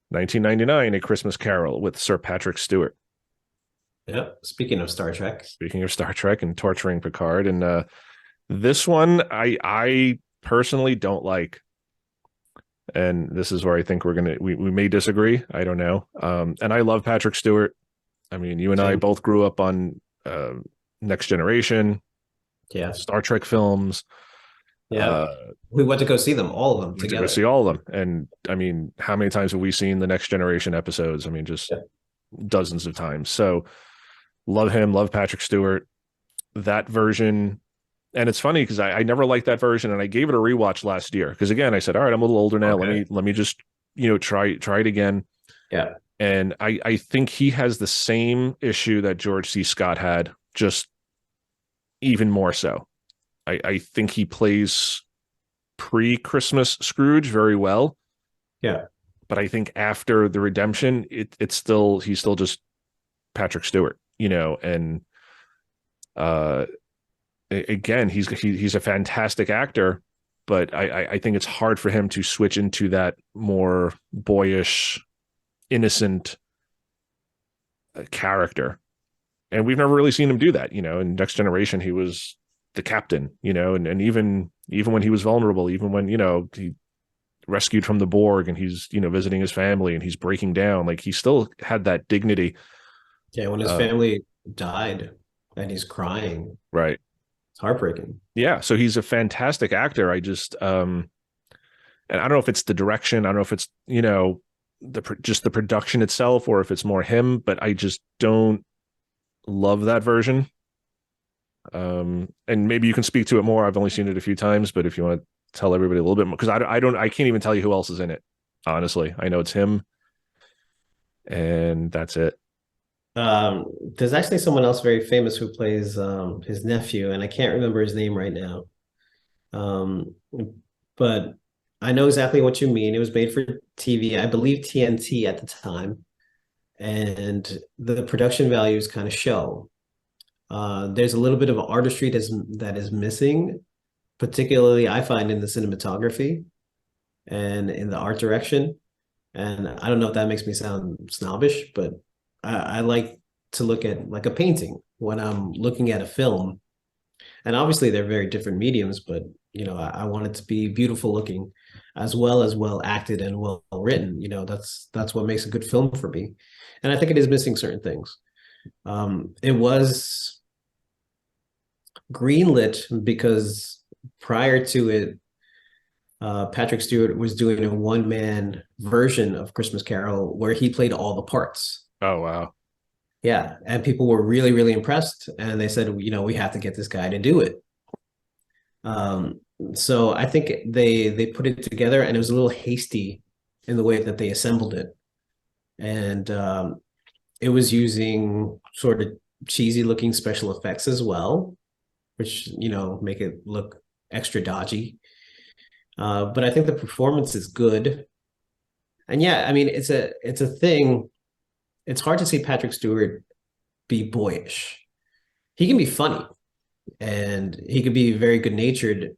1999, A Christmas Carol with Sir Patrick Stewart. Yep. Speaking of Star Trek. Speaking of Star Trek and torturing Picard, and this one I personally don't like, and this is where I think we may disagree. I don't know. And I love Patrick Stewart. I mean, you and I Same. both grew up on Next Generation, Yeah. Star Trek films. Yeah. Uh, We went to go see them, all of them we went to go see together. all of them. And I mean, how many times have we seen the Next Generation episodes? I mean, just Yeah. dozens of times. So love him, love Patrick Stewart. That version. And it's funny because I never liked that version, and I gave it a rewatch last year. Because again, I said, all right, I'm a little older now. Okay. Let me just, try it again. Yeah. And I think he has the same issue that George C. Scott had, just even more so. I think he plays pre-Christmas Scrooge very well, Yeah. but I think after the redemption, he's still just Patrick Stewart, and uh again, he's a fantastic actor, but I think it's hard for him to switch into that more boyish, innocent character. And we've never really seen him do that. In Next Generation, he was the captain, and even when he was vulnerable, even when, he rescued from the Borg and he's, visiting his family and he's breaking down, like he still had that dignity. Yeah. When his Uh, family died and he's crying, right. it's heartbreaking. Yeah. So he's a fantastic actor. I just, and I don't know if it's the direction, I don't know if it's, just the production itself or if it's more him, but I just don't love that version. And maybe you can speak to it more. I've only seen it a few times, but if you want to tell everybody a little bit more, because I can't even tell you who else is in it. Honestly, I know it's him, and that's it. There's actually someone else very famous who plays his nephew, and I can't remember his name right now. Um, but I know exactly what you mean. It was made for TV, I believe TNT at the time, and the production values kind of show. There's a little bit of artistry that is missing, particularly I find in the cinematography and in the art direction. And I don't know if that makes me sound snobbish, but I like to look at like a painting when I'm looking at a film. And obviously they're very different mediums, but I want it to be beautiful looking as well acted and well written. That's what makes a good film for me. And I think it is missing certain things. It was greenlit because prior to it, Patrick Stewart was doing a one-man version of Christmas Carol where he played all the parts. Oh wow. Yeah, and people were really, really impressed, and they said, we have to get this guy to do it. Um, so I think they put it together, and it was a little hasty in the way that they assembled it, and it was using sort of cheesy looking special effects as well, which make it look extra dodgy. But I think the performance is good. And yeah, I mean, it's a thing. It's hard to see Patrick Stewart be boyish. He can be funny and he could be very good natured.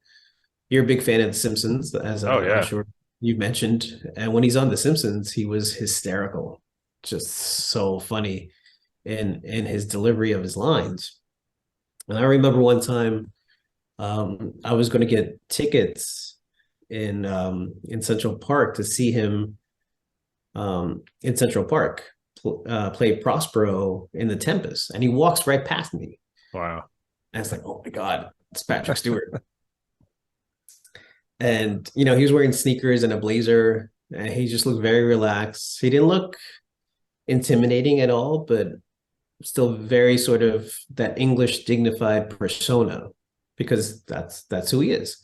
You're a big fan of The Simpsons, as Oh I'm yeah. sure you mentioned. And when he's on The Simpsons, he was hysterical, just so funny in his delivery of his lines. And I remember one time I was going to get tickets in Central Park to see him in Central Park play Prospero in The Tempest, and he walks right past me. Wow. And it's like, oh my God, it's Patrick Stewart. And he was wearing sneakers and a blazer, and he just looked very relaxed. He didn't look intimidating at all, but still very sort of that English dignified persona, because that's who he is.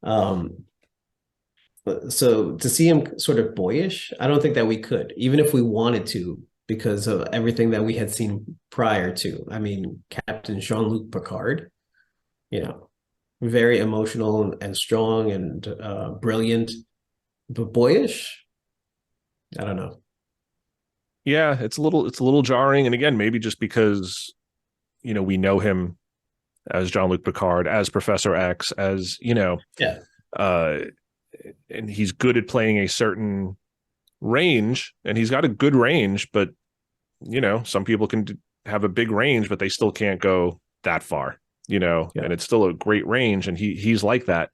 Um, so to see him sort of boyish, I don't think that we could, even if we wanted to, because of everything that we had seen prior to. I mean, Captain Jean-Luc Picard, you know, very emotional and strong and brilliant, but boyish. I don't know. Yeah, it's a little jarring. And again, maybe just because, we know him as Jean-Luc Picard, as Professor X, as, Yeah, uh, and he's good at playing a certain range, and he's got a good range, but some people can have a big range, but they still can't go that far, yeah, and it's still a great range, and he's like that.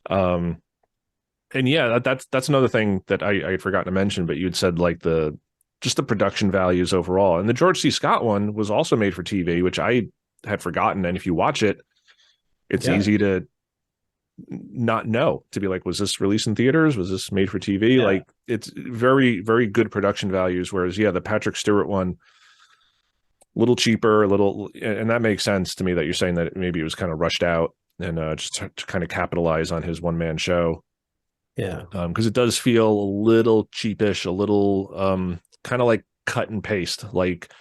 Um, and yeah, that's another thing that I had forgotten to mention, but you had said like just the production values overall, and the George C. Scott one was also made for TV, which I had forgotten, and if you watch it, it's yeah. easy to not know, to be like, was this released in theaters? Was this made for TV? Yeah. Like, it's very, very good production values. Whereas, yeah, the Patrick Stewart one, a little cheaper, a little, and that makes sense to me that you're saying that maybe it was kind of rushed out and just to kind of capitalize on his one man show. Yeah. Because it does feel a little cheapish, a little kind of like cut and paste. Like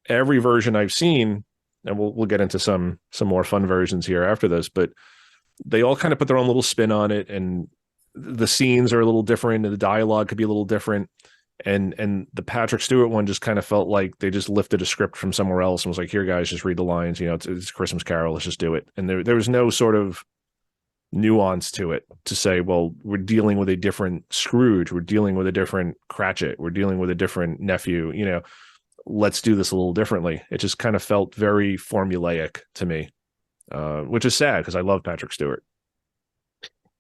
every version I've seen, and we'll get into some more fun versions here after this, but they all kind of put their own little spin on it, and the scenes are a little different, and the dialogue could be a little different. And the Patrick Stewart one just kind of felt like they just lifted a script from somewhere else and was like, "Here, guys, just read the lines. You know, it's Christmas Carol. Let's just do it." And there was no sort of nuance to it to say, well, we're dealing with a different Scrooge, we're dealing with a different Cratchit, we're dealing with a different nephew, you know, let's do this a little differently. It just kind of felt very formulaic to me, which is sad because I love Patrick Stewart.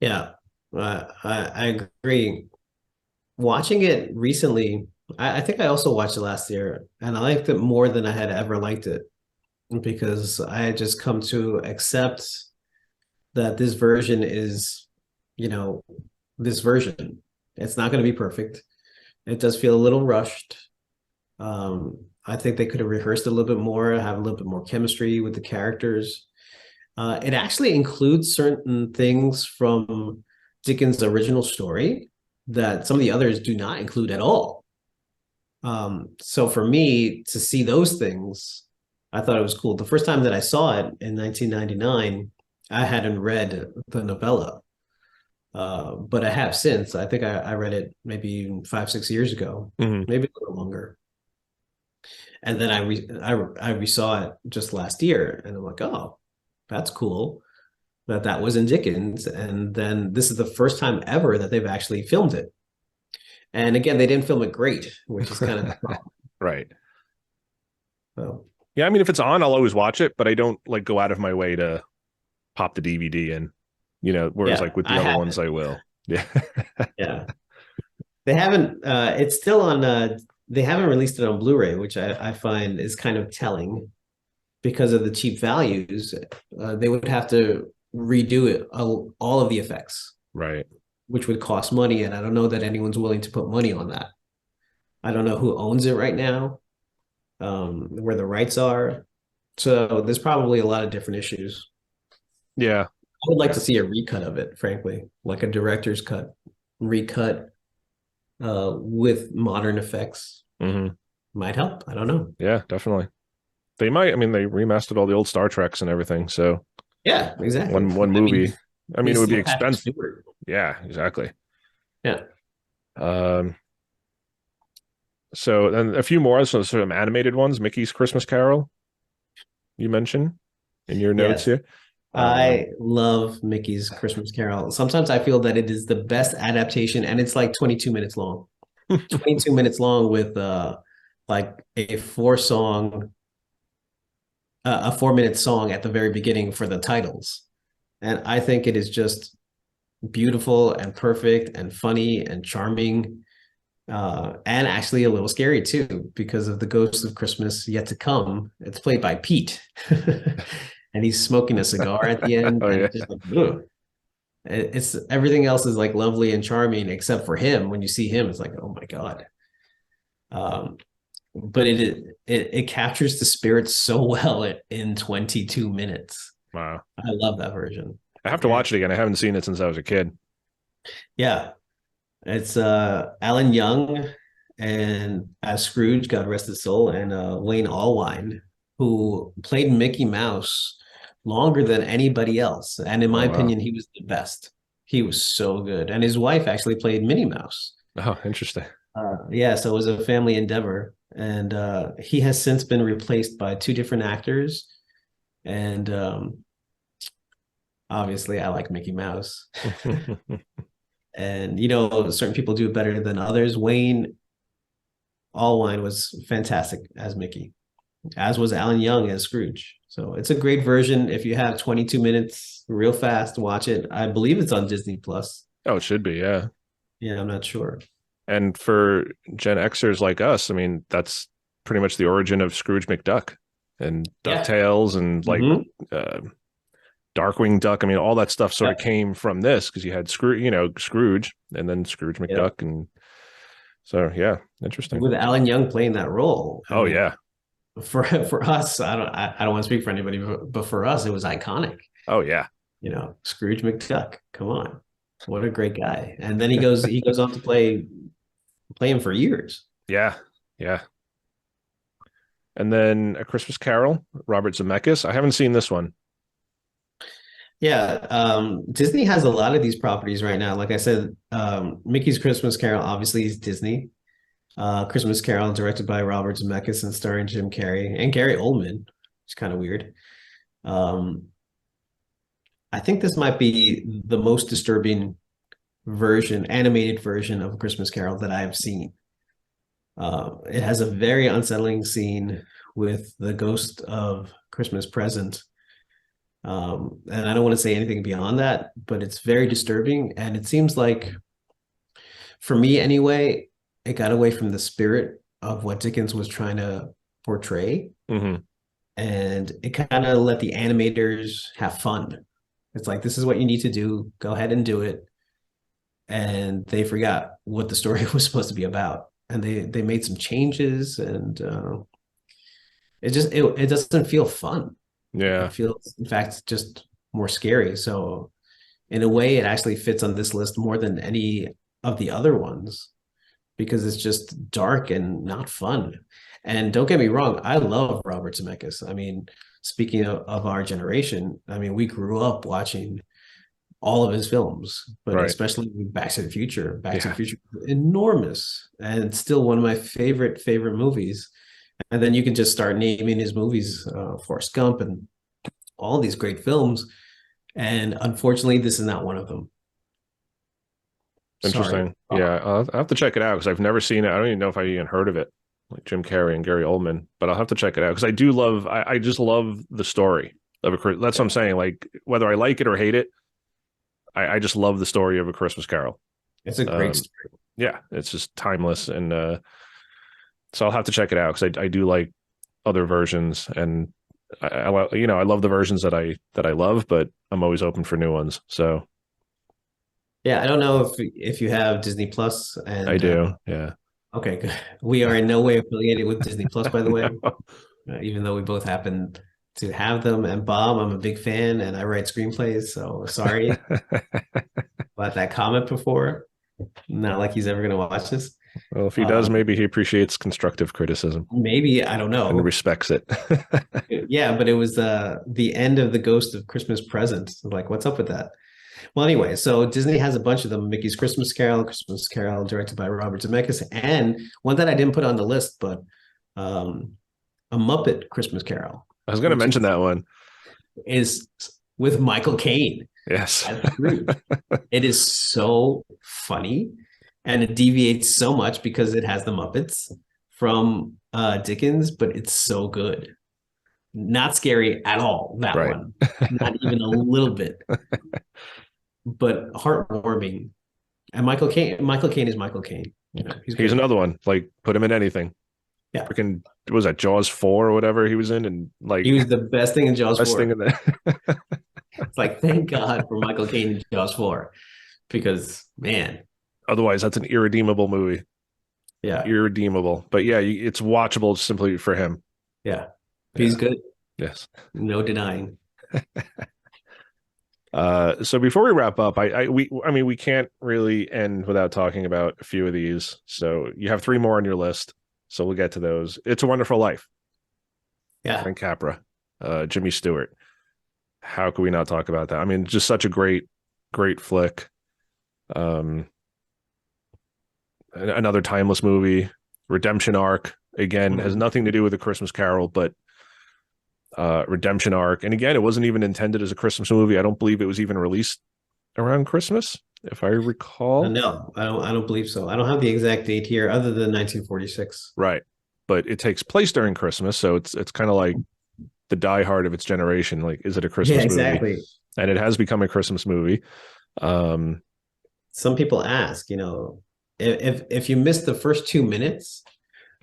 Yeah. I agree. Watching it recently, I think I also watched it last year, and I liked it more than I had ever liked it because I had just come to accept that this version is, you know, this version. It's not going to be perfect. It does feel a little rushed. I think they could have rehearsed a little bit more, have a little bit more chemistry with the characters. It actually includes certain things from Dickens' original story that some of the others do not include at all. So for me to see those things, I thought it was cool. The first time that I saw it in 1999, I hadn't read the novella, but I have since. I think I read it maybe 5, 6 years ago, Mm-hmm. maybe a little longer. And then I resaw it just last year, and I'm like, oh, that's cool that was in Dickens. And then this is the first time ever that they've actually filmed it. And again, they didn't film it great, which is kind of the problem. Right. So, Yeah, I mean, if it's on, I'll always watch it, but I don't like go out of my way to pop the DVD in, you know, whereas yeah, like with the I other have ones, it. I will. Yeah. Yeah. They haven't it's still on they haven't released it on Blu-ray, which I find is kind of telling because of the cheap values. They would have to redo it all of the effects, Right. which would cost money, and I don't know that anyone's willing to put money on that. I don't know who owns it right now, where the rights are. So there's probably a lot of different issues. Yeah. I would like Yeah. to see a recut of it, frankly, like a director's cut, recut with modern effects. Mm-hmm. Might help. I don't know. Yeah, definitely. They might. I mean, they remastered all the old Star Treks and everything. So Yeah, exactly. one I mean, movie. I mean, it he's would be still Patrick expensive. Stewart. Yeah, exactly. Yeah. Um, so then a few more, so sort of animated ones. Mickey's Christmas Carol, you mentioned in your notes Yes. here. Um, I love Mickey's Christmas Carol. Sometimes I feel that it is the best adaptation, and it's like 22 minutes long. 22 minutes long with like a 4 minute song at the very beginning for the titles. And I think it is just beautiful and perfect and funny and charming, and actually a little scary too because of the ghost of Christmas yet to come. It's played by Pete, and he's smoking a cigar at the end, oh and yeah, it's just like, ugh. It's everything else is like lovely and charming except for him. When you see him, it's like, oh my God. Um, but it captures the spirit so well in 22 minutes. wow. I love that version. I have to And watch it again. I haven't seen it since I was a kid. yeah, it's Alan Young and as Scrooge, God rest his soul, and Wayne Allwine, who played Mickey Mouse longer than anybody else. And in my Oh wow. opinion, he was the best. He was so good. And his wife actually played Minnie Mouse. Oh, interesting. Yeah, so it was a family endeavor. And he has since been replaced by two different actors. And obviously, I like Mickey Mouse. And, certain people do it better than others. Wayne Allwine was fantastic as Mickey, as was Alan Young as Scrooge. So it's a great version. If you have 22 minutes real fast, watch it. I believe it's on Disney Plus. Oh, it should be, yeah. Yeah, I'm not sure. And for Gen Xers like us, I mean, that's pretty much the origin of Scrooge McDuck and Yeah. DuckTales and like Mhm. uh, Darkwing Duck. I mean, all that stuff sort Yeah. of came from this because you had Scrooge, and then Scrooge Yeah. McDuck, and so yeah, interesting. With Alan Young playing that role. I Oh mean, yeah, for us, I don't want to speak for anybody, but for us, it was iconic. oh yeah, Scrooge McDuck. Come on, what a great guy! And then he goes on to play him for years. yeah, yeah. And then A Christmas Carol, Robert Zemeckis. I haven't seen this one. Yeah, Disney has a lot of these properties right now. Like I said, Mickey's Christmas Carol obviously is Disney. Christmas Carol, directed by Robert Zemeckis and starring Jim Carrey and Gary Oldman. It's kind of weird. Um, I think this might be the most disturbing animated version of A Christmas Carol that I have seen. It has a very unsettling scene with the ghost of Christmas present. And I don't want to say anything beyond that, but it's very disturbing. And it seems like, for me anyway, it got away from the spirit of what Dickens was trying to portray. Hmm. And it kind of let the animators have fun. It's like, this is what you need to do. Go ahead and do it. And they forgot what the story was supposed to be about. And they made some changes, and it doesn't feel fun. Yeah, It feels, in fact, just more scary. So in a way, it actually fits on this list more than any of the other ones because it's just dark and not fun. And don't get me wrong, I love Robert Zemeckis. I mean, speaking of our generation, I mean, we grew up watching all of his films, but right. especially Back to the Future. Back to the Yeah, Future, enormous, and still one of my favorite movies. And then you can just start naming his movies, Forrest Gump, and all these great films. And unfortunately, this is not one of them. Sorry. interesting. Yeah, I'll have to check it out because I've never seen it. I don't even know if I even heard of it, like Jim Carrey and Gary Oldman. But I'll have to check it out because I do love. I just love the story of a. That's what I'm saying. Like whether I like it or hate it, I just love the story of A Christmas Carol. It's a great Um, story. yeah, it's just timeless, and so I'll have to check it out because I do like other versions, and I love the versions that I love, but I'm always open for new ones. So Yeah, I don't know if you have Disney Plus, I and do. Yeah. okay, good. We are in no way affiliated with Disney Plus, by the way, even though we both happen to have them. And Bob, I'm a big fan, and I write screenplays. So sorry about that comment before. Not like he's ever going to watch this. Well, if he does, Um, maybe he appreciates constructive criticism Maybe, I don't and know. respects it. Yeah, but it was the end of the Ghost of Christmas Present. Like, what's up with that? Well, anyway, so Disney has a bunch of them. Mickey's Christmas Carol, directed by Robert Zemeckis, and one that I didn't put on the list, but um, a Muppet Christmas Carol, I was going to which mention that one. is with Michael Caine Yes. as Scrooge. It is so funny, and it deviates so much because it has the Muppets from Dickens, but it's so good. Not scary at all, that Right. one. Not even a little bit, but heartwarming. And Michael Caine is Michael Caine. He's He's good. another one. Like, put him in anything. Yeah. Freaking, what was that Jaws 4 or whatever he was in? And He like, was the best thing in Jaws best thing 4. in there. It's like, thank God for Michael Caine in Jaws 4. Because man, Otherwise, that's an irredeemable movie. yeah, Irredeemable. But yeah, it's watchable simply for him. yeah. He's Yeah. good. Yes. No denying. So before we wrap up, I mean we can't really end without talking about a few of these. So you have three more on your list. So we'll get to those. It's a Wonderful Life, Yeah. Frank Capra, Jimmy Stewart. How could we not talk about that? I mean, just such a great flick. Um, another timeless movie. Redemption arc again has Mhm. nothing to do with a Christmas Carol, but redemption arc. And again, it wasn't even intended as a Christmas movie. I don't believe it was even released around Christmas, if I recall. No, I don't believe so. I don't have the exact date here, other than 1946. Right. But it takes place during Christmas, so it's kind of like the Die Hard of its generation. Like, is it a Yeah, Christmas movie? exactly. And it has become a Christmas movie. Um, Some people ask, if you miss the first 2 minutes,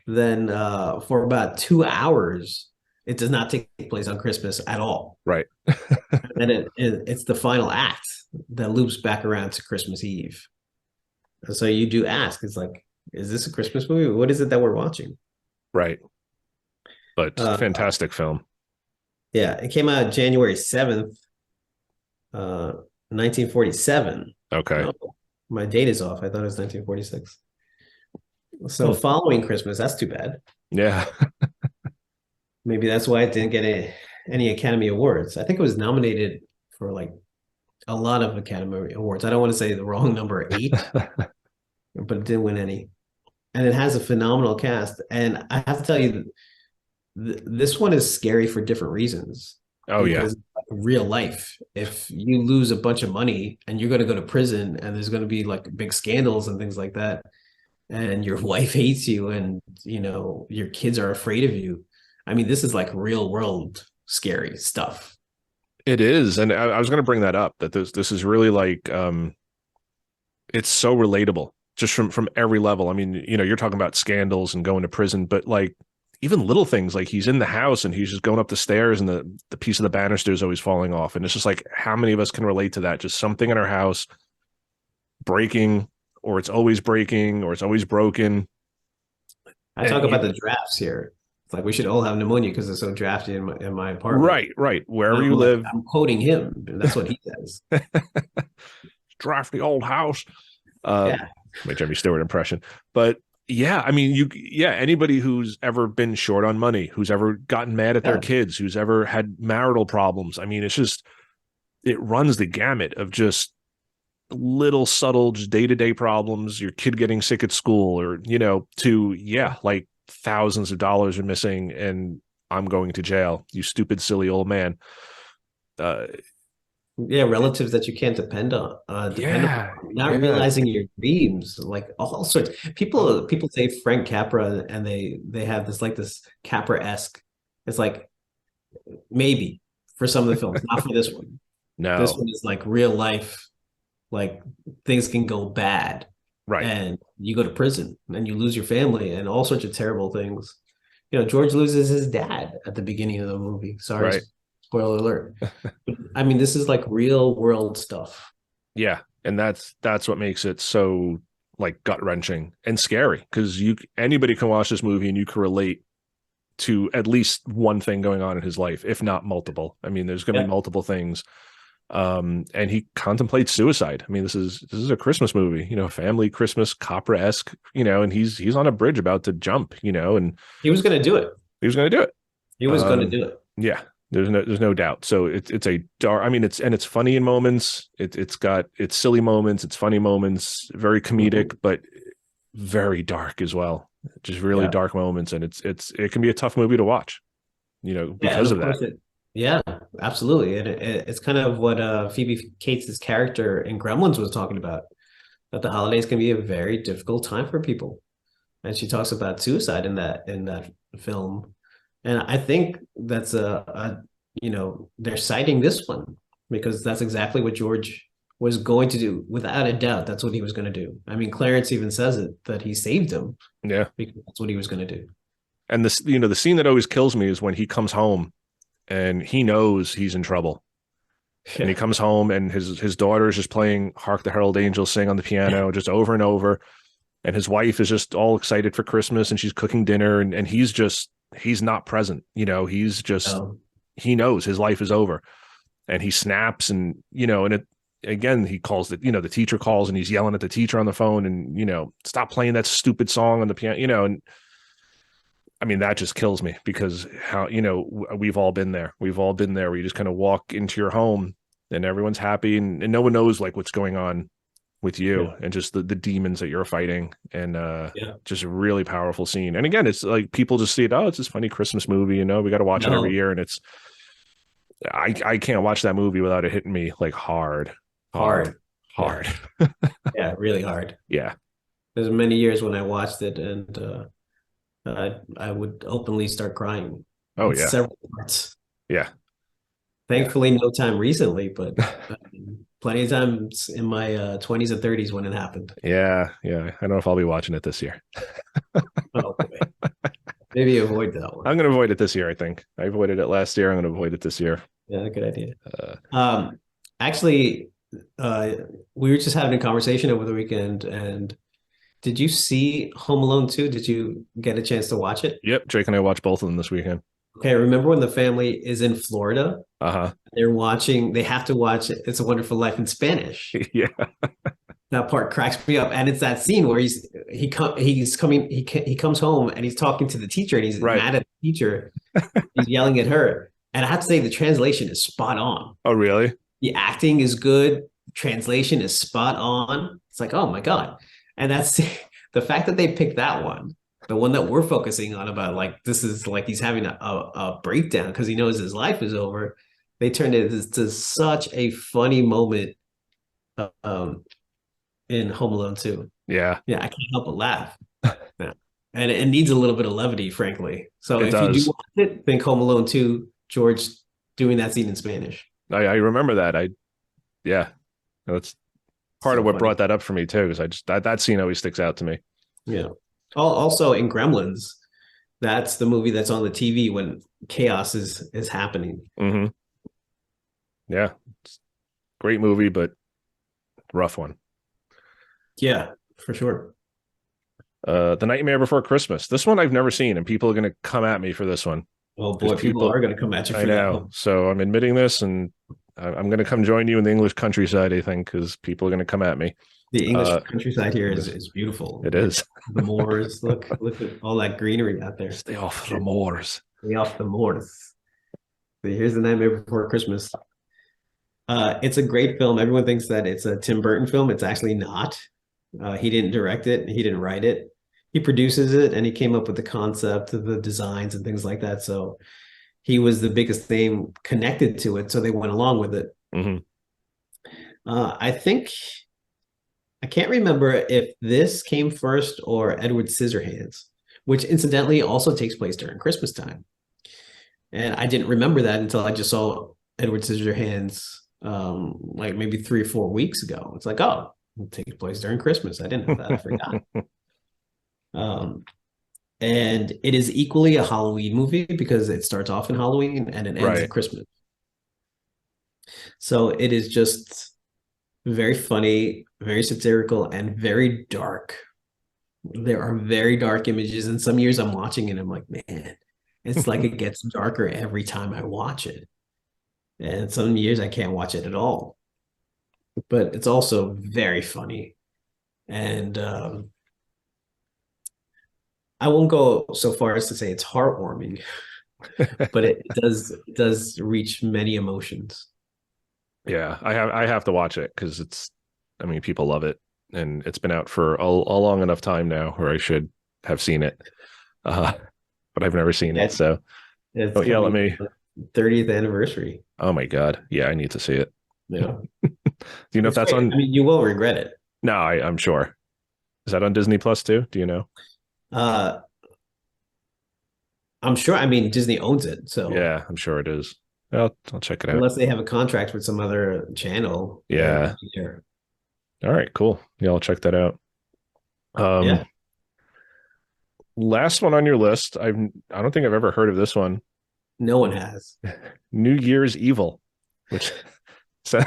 then for about 2 hours, it does not take place on Christmas at all. Right. And it's the final act that loops back around to Christmas Eve. And so you do ask, it's like, is this a Christmas movie? What is it that we're watching? Right. But Uh, fantastic film. yeah, it came out January 7th, 1947. Okay. Oh, my date is off. I thought it was 1946. So Hmm. following Christmas, that's too bad. Yeah. Maybe that's why it didn't get any Academy Awards. I think it was nominated for like a lot of Academy Awards. I don't want to say the wrong number, eight, but it didn't win any. And it has a phenomenal cast. And I have to tell you, this one is scary for different reasons Oh yeah. because real life, if you lose a bunch of money and you're going to go to prison and there's going to be like big scandals and things like that, and your wife hates you and your kids are afraid of you. I mean, this is like real world scary stuff. It is. And I was going to bring that up, that this is really like it's so relatable just from every level. I mean, you're talking about scandals and going to prison, but like even little things, like he's in the house and he's just going up the stairs and the piece of the banister is always falling off. And it's just like, how many of us can relate to that? Just something in our house breaking, or it's always breaking, or it's always broken. I talk about the drafts here. It's like we should all have pneumonia because it's so drafty in my apartment. Right, right. And Wherever I'm you like, live, I'm quoting him, and that's what he says. drafty old house. Uh, Yeah, my Jimmy Stewart impression. But yeah, I mean, anybody who's ever been short on money, who's ever gotten mad at their yeah. kids, who's ever had marital problems. I mean, it runs the gamut of just little subtle, just day-to-day problems, your kid getting sick at school, or, to, yeah, like thousands of dollars are missing and I'm going to jail, you stupid, silly old man. Uh, Yeah, relatives that you can't depend upon, yeah, not yeah. realizing your dreams, like all sorts. People say Frank Capra, and they have this Capra-esque. It's like maybe for some of the films, not for this one. This No, one is like real life, like things can go bad, right, and you go to prison, and you lose your family, and all sorts of terrible things. George loses his dad at the beginning of the movie. Sorry, right. spoiler alert. I mean, this is like real world stuff. Yeah. And that's what makes it so like gut wrenching and scary, because anybody can watch this movie and you can relate to at least one thing going on in his life, if not multiple. I mean, there's going to be Yeah. multiple things. And he contemplates suicide. I mean, this is a Christmas movie, family Christmas Capra-esque, and he's on a bridge about to jump, and He was going to do it. he was going to do it. He was going to do it. Yeah, there's no doubt. So it's a dark. I mean, it's funny in moments. It's got its silly moments, it's funny moments, very comedic, but very dark as well. Just really Yeah. dark moments, and it can be a tough movie to watch, Yeah. And because of of that. course yeah, absolutely. It's kind of what Phoebe Cates' character in Gremlins was talking about, that the holidays can be a very difficult time for people. And she talks about suicide in that film. And I think that's they're citing this one because that's exactly what George was going to do. Without a doubt, that's what he was going to do. I mean, Clarence even says it, that he saved him Yeah, because that's what he was going to do. and the scene that always kills me is when he comes home and he knows he's in trouble. And he Yeah. comes home and his daughter is just playing "Hark the Herald Angels Sing" on the piano, just over and over. And his wife is just all excited for Christmas and she's cooking dinner, and he's not present. Um, He knows his life is over, and he snaps, and and it again, he calls the teacher calls and he's yelling at the teacher on the phone, and stop playing that stupid song on the piano, and I mean, that just kills me, because how, we've all been there. We've all been there where you just kind of walk into your home and everyone's happy, and no one knows like what's going on with you, yeah. and just the demons that you're fighting. And Yeah. just a really powerful scene. And again, it's like people just see it, oh, it's this funny Christmas movie, we got to watch it every No, year. And I can't watch that movie without it hitting me like hard, hard, hard. Yeah. hard. Yeah. Really hard. Yeah. There's many years when I watched it and I would openly start crying Oh in yeah. several parts. Yeah. Yeah. Thankfully, no time recently, but plenty of times in my 20s and 30s when it happened. Yeah. Yeah. I don't know if I'll be watching it this year. Oh boy. Maybe avoid that one. I'm going to avoid it this year. I think I avoided it last year. I'm going to avoid it this year. Yeah, good idea. Uh, Um, actually, uh, we were just having a conversation over the weekend, and did you see Home Alone 2? Did you get a chance to watch it? yep, Jake and I watched both of them this weekend. Okay, remember when the family is in Florida? Uh huh. They have to watch It's a Wonderful Life in Spanish. Yeah. That part cracks me up. And it's that scene where he comes home and he's talking to the teacher and he's Right. mad at the teacher. He's yelling at her. And I have to say the translation is spot on. Oh, really? The acting is good, translation is spot on. It's like, oh my God. And that's the fact that they picked that one, the one that we're focusing on about like this is like he's having a breakdown because he knows his life is over. They turned it into such a funny moment um, in Home Alone 2. Yeah, Yeah, I can't help but laugh. Yeah. And it needs a little bit of levity, frankly. So it if you do does. watch it, think Home Alone 2, George doing that scene in Spanish. I remember that. Yeah, that's part of So what funny. brought that up for me too. Because I just that scene always sticks out to me. Yeah. Also in Gremlins, that's the movie that's on the TV when chaos is happening. Hmm. Yeah, it's a great movie, but rough one. Yeah, for sure. The Nightmare Before Christmas. This one I've never seen, and people are going to come at me for this one Oh because boy, people people. are going to come at you I for that know. one. So I'm admitting this, and I'm going to come join you in the English countryside. I think because people are going to come at me. The English Uh, countryside here is beautiful. it Like is. the moors, look at all that greenery out there. Stay off the moors. Way off the moors. So here's the Nightmare Before Christmas. It's a great film. Everyone thinks that it's a Tim Burton film. It's actually not. He didn't direct it. He didn't write it. He produces it, and he came up with the concept, the designs, and things like that. So he was the biggest name connected to it. So they went along with it. Hmm. I think I can't remember if this came first or Edward Scissorhands, which incidentally also takes place during Christmas time. And I didn't remember that until I just saw Edward Scissorhands like maybe 3 or 4 weeks ago. It's like, oh, it takes place during Christmas. I didn't know that. I forgot. Um, and it is equally a Halloween movie because it starts off in Halloween and it ends at Right. Christmas. So it is just very funny, very satirical, and very dark. There are very dark images, and some years I'm watching it, I'm like, man, it's like it gets darker every time I watch it. And some years I can't watch it at all. But it's also very funny. And I won't go so far as to say it's heartwarming, but it does reach many emotions. Yeah, I have to watch it because it's. I mean, people love it, and it's been out for a long enough time now where I should have seen it, uh, but I've never seen it. Yeah, So it's don't yell at coming me. 30th anniversary. Oh my God. Yeah, I need to see it. Yeah. Do you know if It's that's great. I on? mean, you won't regret it. No, I'm sure. Is that on Disney Plus too? Do you know? Uh, I'm sure. I mean, Disney owns it, so Yeah, I'm sure it is. I'll check it out. unless they have a contract with some other channel, it Yeah. might be there. All right, cool. Yeah, I'll check that out. Um, Yeah, last one on your list. I don't think I've ever heard of this one. no one has. New Year's Evil, which so-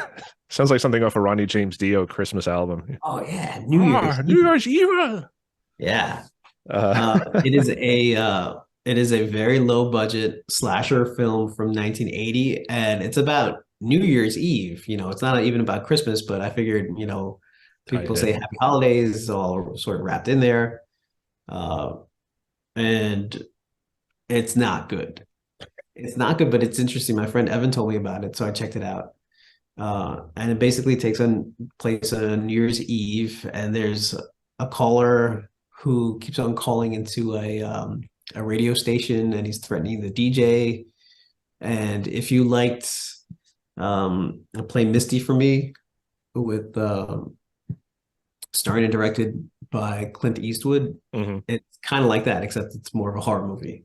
sounds like something off a Ronnie James Dio Christmas album. Oh yeah, New Year's New Eve. Year's Evil. Yeah, Uh, it is a very low budget slasher film from 1980, and it's about New Year's Eve. It's not even about Christmas, but I figured, tied people say in. Happy Holidays, all sort of wrapped in there, uh, and it's not good. It's not good, but it's interesting. My friend Evan told me about it, so I checked it out. And it basically takes on place on New Year's Eve, and there's a caller who keeps on calling into a radio station, and he's threatening the DJ. And if you liked Play Misty for Me with starring and directed by Clint Eastwood, Hmm. it's kind of like that, except it's more of a horror movie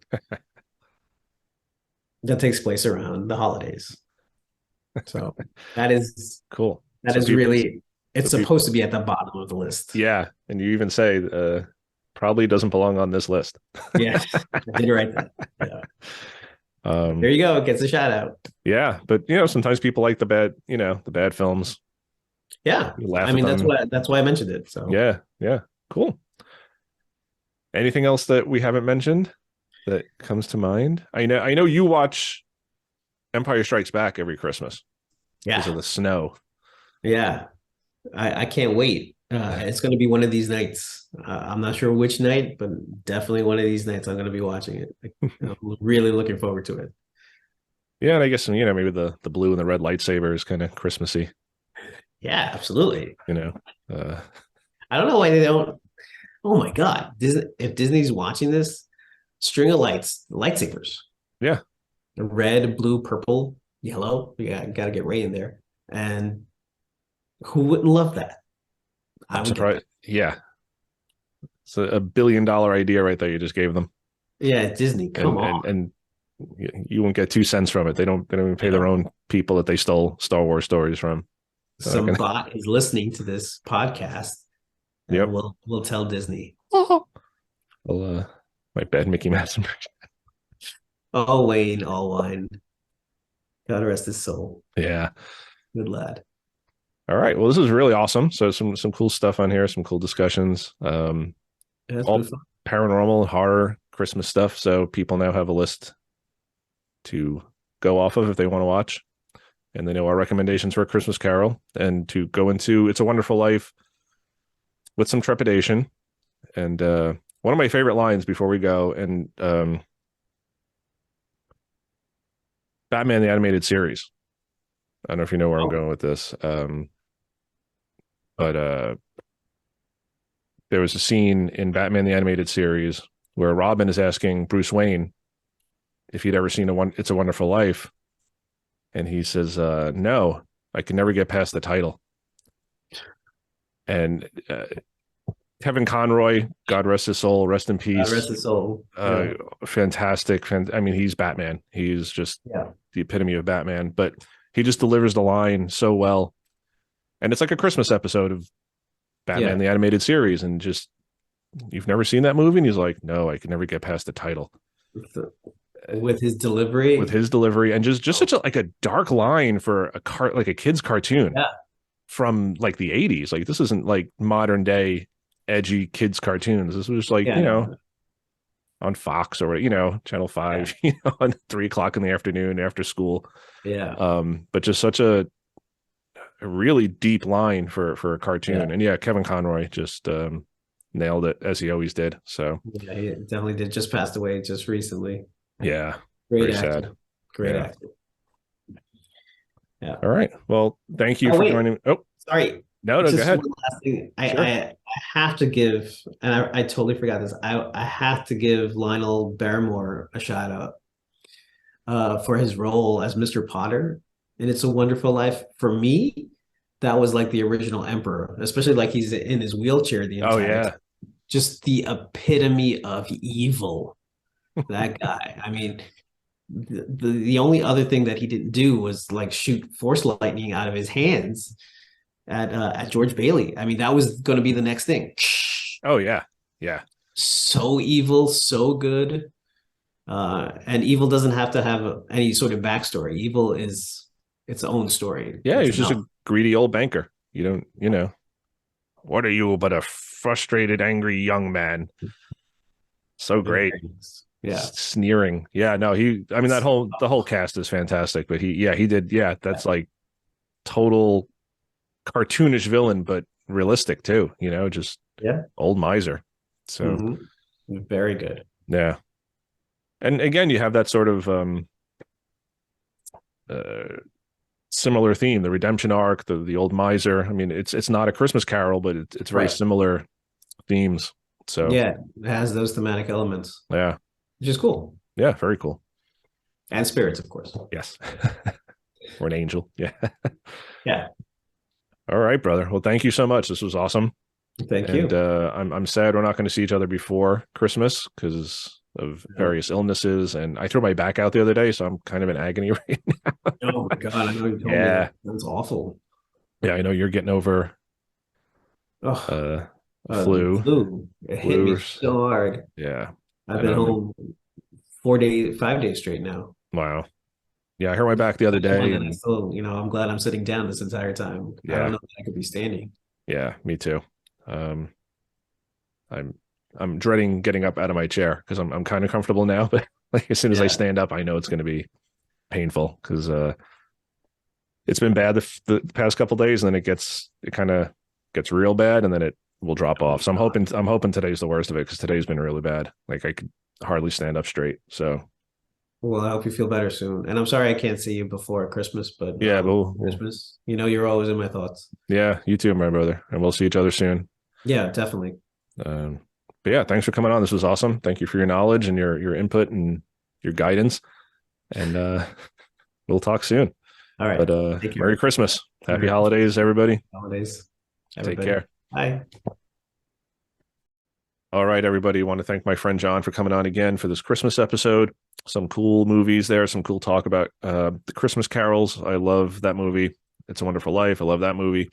that takes place around the holidays. So that is Cool. that So is people, really it's so people, supposed to be at the bottom of the list. yeah, and you even say probably doesn't belong on this list. Yes, I did write that. Yeah. Um, There you go. It gets a shout out. yeah, but sometimes people like the bad films. Yeah. You laugh I at mean, them. that's why I mentioned it. So Yeah, yeah, cool. Anything else that we haven't mentioned that comes to mind? I know you watch Empire Strikes Back every Christmas because of yeah. the snow. Yeah. I can't wait. It's going to be one of these nights. I'm not sure which night, but definitely one of these nights I'm going to be watching it. I'm really looking forward to it. Yeah, and I guess maybe the blue and the red lightsaber is kind of Christmassy. Yeah, absolutely. You know, uh, I don't know why they don't. Oh my God. If Disney's watching this, string of lights, lightsabers, yeah, the red, blue, purple, yellow. Yeah, got to get Ray in there. And who wouldn't love that? I I'm would get that. surprised. Yeah, it's a $1 billion idea right there you just gave them, Yeah, Disney, come and on. you won't get 2 cents from it. They don't even pay their own people that they stole Star Wars stories from. They're not Some gonna. bot is listening to this podcast and Yep. we'll tell Disney. Well, my bad, Mickey Mouse. Oh, Wayne, all wine. God rest his soul. Yeah. Good lad. All right. Well, this is really awesome. So some cool stuff on here, some cool discussions. That's been All fun. paranormal, horror, Christmas stuff. So people now have a list to go off of if they want to watch. And they know our recommendations for a Christmas Carol and to go into It's a Wonderful Life with some trepidation. And one of my favorite lines before we go, and Batman the Animated Series. I don't know if you know where I'm Oh, going with this. But there was a scene in Batman the Animated Series where Robin is asking Bruce Wayne if he'd ever seen It's a Wonderful Life. And he says, no, I can never get past the title. And Kevin Conroy, God rest his soul, rest in God peace. rest his soul. Yeah. Fantastic. I mean, he's Batman. He's just Yeah. the epitome of Batman, but he just delivers the line so well. And it's like a Christmas episode of Batman Yeah. the Animated Series. And just, you've never seen that movie? And he's like, no, I can never get past the title. With his delivery. With his delivery and just such a dark line for like a kid's cartoon Yeah. from like the 80s. Like this isn't like modern day edgy kids cartoons. This was like, Yeah. No. on Fox or Channel 5, on 3 o'clock in the afternoon after school. Yeah. But just such a really deep line for a cartoon. Yeah. And yeah, Kevin Conroy just nailed it as he always did. So Yeah, he definitely did. Just passed away just recently. yeah, Great very actor. sad. Great Yeah. actor. Yeah. All right. Well, thank you for wait. joining. Oh, Sorry. no, go Just ahead. one last thing. Sure. I have to give, and I totally forgot this. I have to give Lionel Barrymore a shout out for his role as Mr. Potter in It's a Wonderful Life. For me, that was like the original Emperor, especially like he's in his wheelchair the Oh entire yeah. time. Just the epitome of evil. That guy. I mean, the only other thing that he didn't do was like shoot force lightning out of his hands at George Bailey. I mean, that was going to be the next thing. Oh yeah. Yeah. So evil, so good. And evil doesn't have to have any sort of backstory. Evil is its own story. Yeah, It's he's just enough. a greedy old banker. You don't. What are you but a frustrated, angry young man? So great. Yeah. Sneering. Yeah, no, I mean the whole cast is fantastic, but he did. Yeah, that's like total cartoonish villain, but realistic too, just Yeah. old miser. So Very good. yeah. And again, you have that sort of uh similar theme, the redemption arc, the old miser. I mean, it's not a Christmas Carol, but it's very Right. similar themes. So Yeah, it has those thematic elements, yeah. which is cool. Yeah, very cool. And spirits, of course. Yes. Or an angel. Yeah. Yeah. All right, brother. Well, thank you so much. This was awesome. Thank And you. I'm sad we're not going to see each other before Christmas because of various illnesses. And I threw my back out the other day, so I'm kind of in agony right now. Oh my God, I know you told me Yeah. that. That's awful. Yeah, I know you're getting over Oh, The Flu, flu. It hit flu. me so hard. Yeah, I've I been know. home 4 days, 5 days straight now. Wow. Yeah, I hurt my back the other Such one day, that I and still, I'm glad I'm sitting down this entire time. I don't yeah, know if I could be standing. yeah, me too. Um, I'm I'm dreading getting up out of my chair because I'm kind of comfortable now, but like as soon as I Yeah. stand up, I know it's going to be painful because it's been bad the past couple days, and then it kind of gets real bad, and then it will drop Oh off. my So God. I'm hoping today's the worst of it because today's been really bad. Like I could hardly stand up straight. So Well, I hope you feel better soon. And I'm sorry I can't see you before Christmas, but yeah, but Christmas, you're always in my thoughts. yeah, you too, my brother, and we'll see each other soon. Yeah, definitely. Um, but yeah, thanks for coming on. This was awesome. Thank you for your knowledge and your input and your guidance. And we'll talk soon. All But right. Take Merry care. Christmas. Happy Merry holidays, everybody. holidays, Take everybody. care. Bye. All right, everybody. I want to thank my friend John for coming on again for this Christmas episode. Some cool movies there, some cool talk about the Christmas carols. I love that movie. It's a Wonderful Life. I love that movie.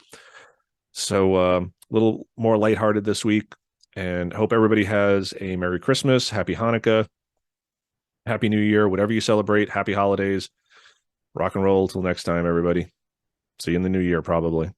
So a little more lighthearted this week, and hope everybody has a Merry Christmas, Happy Hanukkah, Happy New Year, whatever you celebrate. Happy holidays. Rock and roll till next time, everybody. See you in the new year, probably.